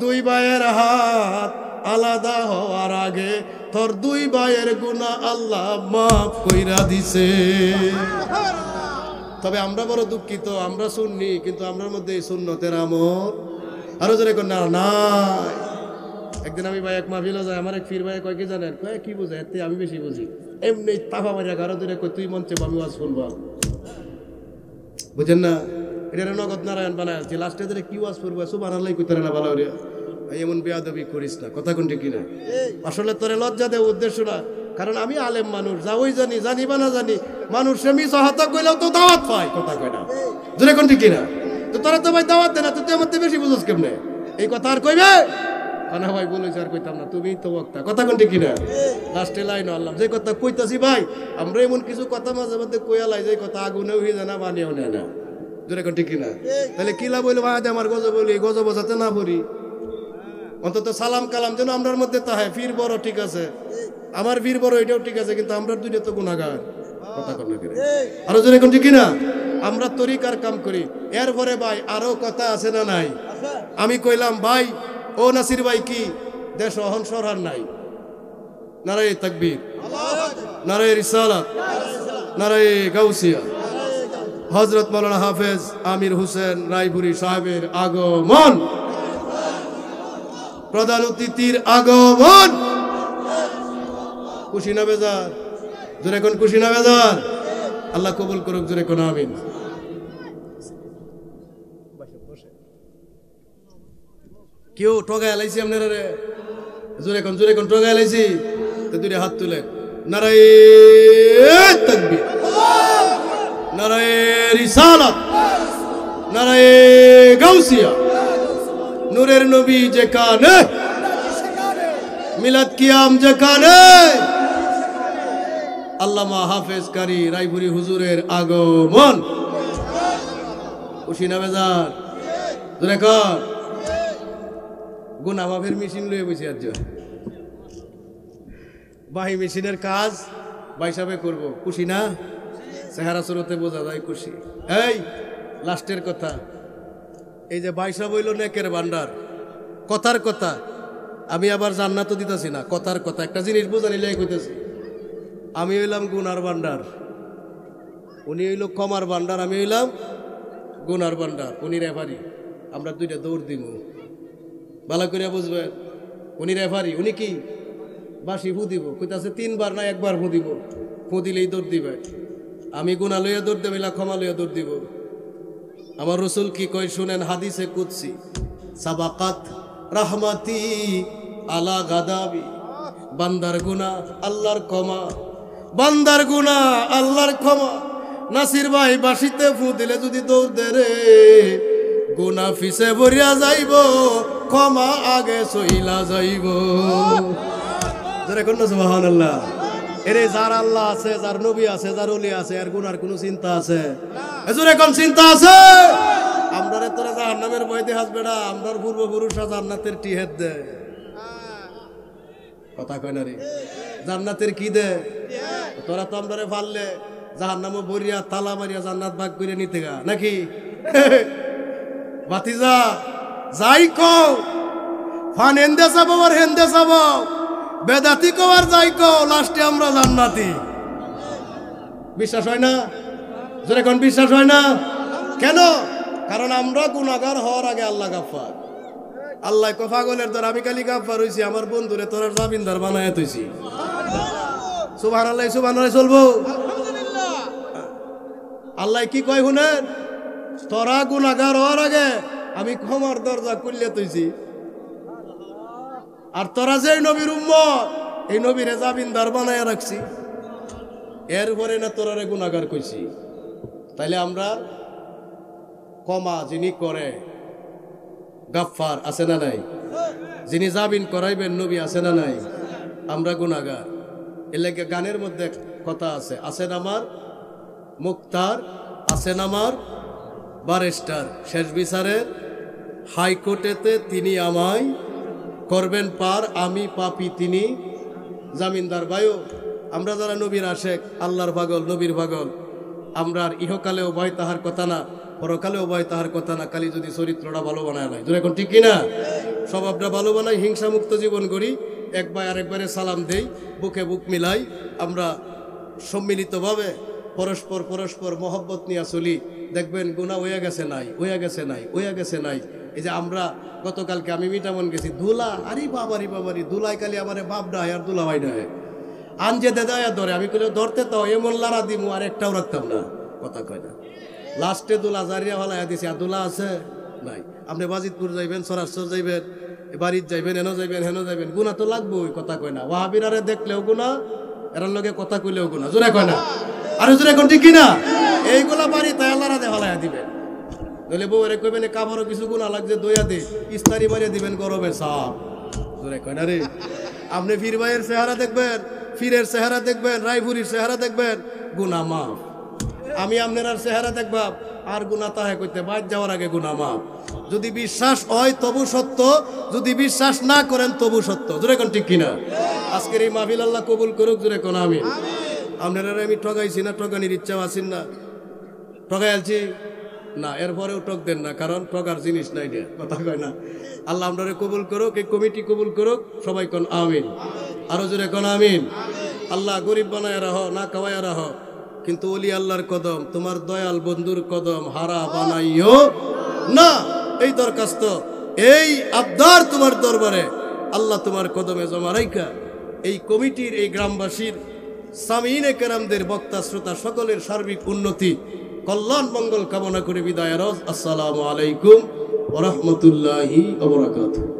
Speaker 1: দুই ভাইয়ের হাত আলাদা হওয়ার আগে তোর দুই ভাইয়ের গুনাহ আল্লাহ মাফ কইরা দিছে। তবে আমরা বড় দুঃখিত, আমরা সুন্নি কিন্তু আমরার মধ্যে এই সুন্নতের আমল আরো জোরে কোন না নাই। একদিন আমি ভাই এক মাহফিলে যাই, আমার এক ফির ভাই কয় কি জানেন, কয় কি বুঝে এতে আমি বেশি বুঝি, এমনি তাফা মারিয়া গারো দূরে কই তুই মঞ্চে আমি ওয়াজ শুনবা, বুঝেন না? এটা নগদ নারায়ণ বানায় আছি, লাস্টে ধরে কি ওয়াজ করবো সুবহানাল্লাহ কইতারে না ভালো রে, এমন বেয়াদবি করিস না, কথা কোনটি কিনা। আসলে তোরে লজ্জা দেওয়ার উদ্দেশ্য না, কারণ আমি আলেম মানুষ, যা ওই জানি জানি বা না জানি, মানুষ সেমি সহায়তা কইলেও তো দাওয়াত পায়, কথা কয় না, জোরে কোনটি কিনা। তো তোরা তো ভাই দাওয়াত দে না, তুই আমার বেশি বুঝোস কেমনে, এই কথা আর কইবে না ভাই, বলেছি আর কইতাম না, তুমি তো বক্তা, কথা কোনটি কিনা। লাস্টে লাইন আল্লাহ যে কথা কইতাছি ভাই, আমরা এমন কিছু কথা মাঝে মধ্যে কইয়ালাই যে কথা আগুনেও হয়ে যায় না, বানিয়েও নেয় না, জোরে কোনটি কিনা। তাহলে কিলা বলবো ভাই আমার গজব বলি, গজব বোঝাতে না পড়ি, অন্তত সালাম কালাম যেন আমরার মধ্যে তাহে, ফির বড় ঠিক আছে, আমার বীর বড় এটাও ঠিক আছে, কিন্তু আমরা দুইটা তো গুনাহগার, কথা কন না কিনা, আরো জোরে কোন ঠিক কিনা। আমরা তরিকার কাম করি। এরপরে ভাই আরো কথা আছে না নাই? আমি কইলাম ভাই ও নাসির ভাই কি দেশ অহন সরহার নাই, নারায়ে তাকবীর, নারায়ে রিসালাত, নারায়ে গাউসিয়া, হযরত মাওলানা হাফেজ আমির হোসেন রায়পুরি সাহেবের আগমন, প্রধান অতিথির আগমন, খুশি না বেজার? জোরে কোন খুশি না বেজার? আল্লাহ কবুল করুক, জোরে কোন আমিন। কেউ ঠগায় লাইছি আপনারা রে, জোরে কোন ঠগায় লাইছি, তো দুইটা হাত তুলেন, নারায়ে তাকবীর, নারায়ে রিসালাত, নারায়ে গাউসিয়া, নূরের নবী যেখানে, মিলাদ কিয়াম যেখানে, আল্লামা হাফেজ কারি রায়পুরি হুজুরের আগমন, খুশি না বেজার? জোরে কর। গুনাহ মাফের মেশিন লয়ে বসে আজ, বাহি মেশিনের কাজ ভাই সাহেব করবো, খুশি না? চেহারা সুরতে বোঝা যায় খুশি। এই লাস্টের কথা, এই যে ভাই সাহেব হইল নেকের ভান্ডার, কথার কথা, আমি আবার জান্নাতও দিতেছি না, কথার কথা, একটা জিনিস বোঝানি লেগে কইতেছি, আমি হইলাম গুনার ভান্ডার, উনি হইল ক্ষমার ভান্ডার, আমি হইলাম গুনার ভান্ডার, উনি রেফারি, আমরা দুইটা দৌড় দিব, ভালো করে বুঝবেন। উনি রেফারি, উনি কি বাসি ফু দিব, কইতাছে 3 বার না 1 বার ফু দিব, ফু দিলেই দৌড় দিবে, আমি গুনাহ লইয়া দৌড় দেব, ক্ষমা লইয়া দৌড় দিব। আমার রাসূল কি কয় শুনেন, হাদিসে কুদসি, সাবাকাত রাহমাতি আলা গাদাবি, বান্দার গুনাহ আল্লাহর ক্ষমা, বান্দার গুনাহ আল্লাহর ক্ষমা। নাসির ভাই বাসিতে ফু দিলে যদি দৌড় দে রে, গুনাহ ফিসে ভরিয়া যাইব, ক্ষমা আগে সইলা যাইব। যারা কোন সুবহানাল্লাহ। এরে যার আল্লাহ আছে, যার নবী আছে, যার ওলি আছে, আর গুনার কোনো চিন্তা আছে? এজরে কোন চিন্তা আছে? আমরারে তোরা জাহান্নামের ভয় দেখাস বেড়া, আমরার পূর্বপুরুষরা জান্নাতের টিহেদ দে, কথা কয় না রে, জান্নাতের কি দে? তোরা তো আমরারে পারলে জাহান্নামে বরিয়া তালা মারিয়া জান্নাত ভাগ করে নিতে গা নাকি? ভাতিজা যাই কও, ফান হেন্দে যাবো আর হেন্দে যাবো, বেদাতি কও আর যাই কও, লাস্টে আমরা জান্নাতি। বিশ্বাস হয় না? জোরে কোন বিশ্বাস হয় না? কেন? কারণ আমরা গুনাহগার হওয়ার আগে আল্লাহ গাফফার। আল্লাহ কয় পাগলের দর, আমি খালি গাফফার হইছি, আমার বন্ধুরে তোরা জামিনদার বানায় তুইছি। সুবহানাল্লাহ, সুবহানাল্লাহ চলবো। আল্লাহ কি কয় শুনেন, তোরা গুনাহগার হওয়ার আগে আমি ক্ষমার দরজা খুললে তুইছি, আর তোরা যে নবীর উম্মত, এই নবীরে জামিনদার বানায় রাখছি, এরপরে না তোরারে গুনাহগার কইছি। তাইলে আমরা ক্ষমা যিনি করে গাফফার আছে না নাই, যিনি জামিন করাইবেন নবী আছে না নাই, আমরা গুনাহগার। এর লাগে গানের মধ্যে কথা আছে, আছেন আমার মুক্তার, আছেন আমার ব্যারিস্টার, শেষ বিচারের হাইকোর্টেতে তিনি আমায় করবেন পার, আমি পাপী তিনি জামিনদার। ভাইও আমরা যারা নবীর আশেক, আল্লাহর পাগল, নবীর পাগল, আমরা আর ইহকালেও ভয় তাহার কথা না, পরকালেও ভয় তাহার কথা না, খালি যদি চরিত্রটা ভালো বানায় নাই। তোর এখন ঠিক কিনা? স্বভাবটা ভালো বানাই, হিংসা মুক্ত জীবন করি, এক ভাই আরেকবারে সালাম দেই, বুকে বুক মিলাই, আমরা সম্মিলিতভাবে পরস্পর মহব্বত নিয়ে চলি। দেখবেন গুনাহ হয়ে গেছে নাই, হয়ে গেছে নাই, হয়ে গেছে নাই। এই যে আমরা গতকালকে আমি মিটামন গেছি, ধুলা, আরে বাবারি ধুলাই কালি আমারে বাপ ডায় আর দুলা ভাই ডায় আনজে দেদায়া ধরে। আমি কইলে ধরতে তো এমন লারা দিমু আর একটাও রাখতাম না, কথা কয় না। লাস্টে দুলা জারিয়া হলাইয়া দিছি, আর দুলা আছে নাই। আপনি বাজিতপুর যাইবেন, সরাসর যাইবেন, বাড়ির যাইবেন, হেন যাইবেন, হেন যাইবেন, গুণা তো লাগবেই, কথা কয় না। ওয়াহাবিরারে দেখলেও গুণা, এরার লগে কথা কইলেও গুণা, জোরে কয় না? আরে জোরে কোন ঠিক কিনা? এইগুলা বাড়ি তাই আল্লাহরা হলাইয়া দিবেন। নইলে বউরে কইবেন কাবারও কিছু গুণা লাগছে দইয়া দে, ইস্তারি মারিয়া দিবেন গরমের সাপ, জোরে কয় না রে? আপনি ফির ভাইয়ের চেহারা দেখবেন, ফিরের চেহারা দেখবেন, রায়পুরীর চেহারা দেখবেন, গুণা মাফ। আমি আপনার চেহারা দেখবা আর গুণা তাহে করতে বাদ যাওয়ার আগে গুণা মাফ। যদি বিশ্বাস হয় তবু সত্য, যদি বিশ্বাস না করেন তবু সত্য, জোরে কোন ঠিক কিনা? আজকের এই মাহফিল আল্লাহ কবুল করুক, জোরে কোন আমিন। আপনারা আমি ঠগাইছি না, ঠগানির ইচ্ছাও আসেন না, ঠগাই আলছি না, এরপরেও ঠক দেন না, কারণ ঠগার জিনিস নাই, কথা কয় না। আল্লাহ আপনারা কবুল করুক, এই কমিটি কবুল করুক, সবাই কোন আমিন, আরো জোরে কোন আমিন। আল্লাহ গরিব বানায় রাহ, না খাওয়ায় রাহ, কিন্তু ওলি আল্লাহর কদম, তোমার দয়াল বন্ধুর কদম হারা বানাইও না। এই দরখাস্ত, এই আবদার তোমার দরবারে, আল্লাহ তোমার কদমে জমা রাইখা এই কমিটির, এই গ্রামবাসীর, সামিনে কেরামদের, বক্তা শ্রোতা সকলের সার্বিক উন্নতি, কল্যাণ, মঙ্গল কামনা করে বিদায়। আসসালামু আলাইকুম ওয়া রাহমাতুল্লাহি ওয়া বারাকাতুহু।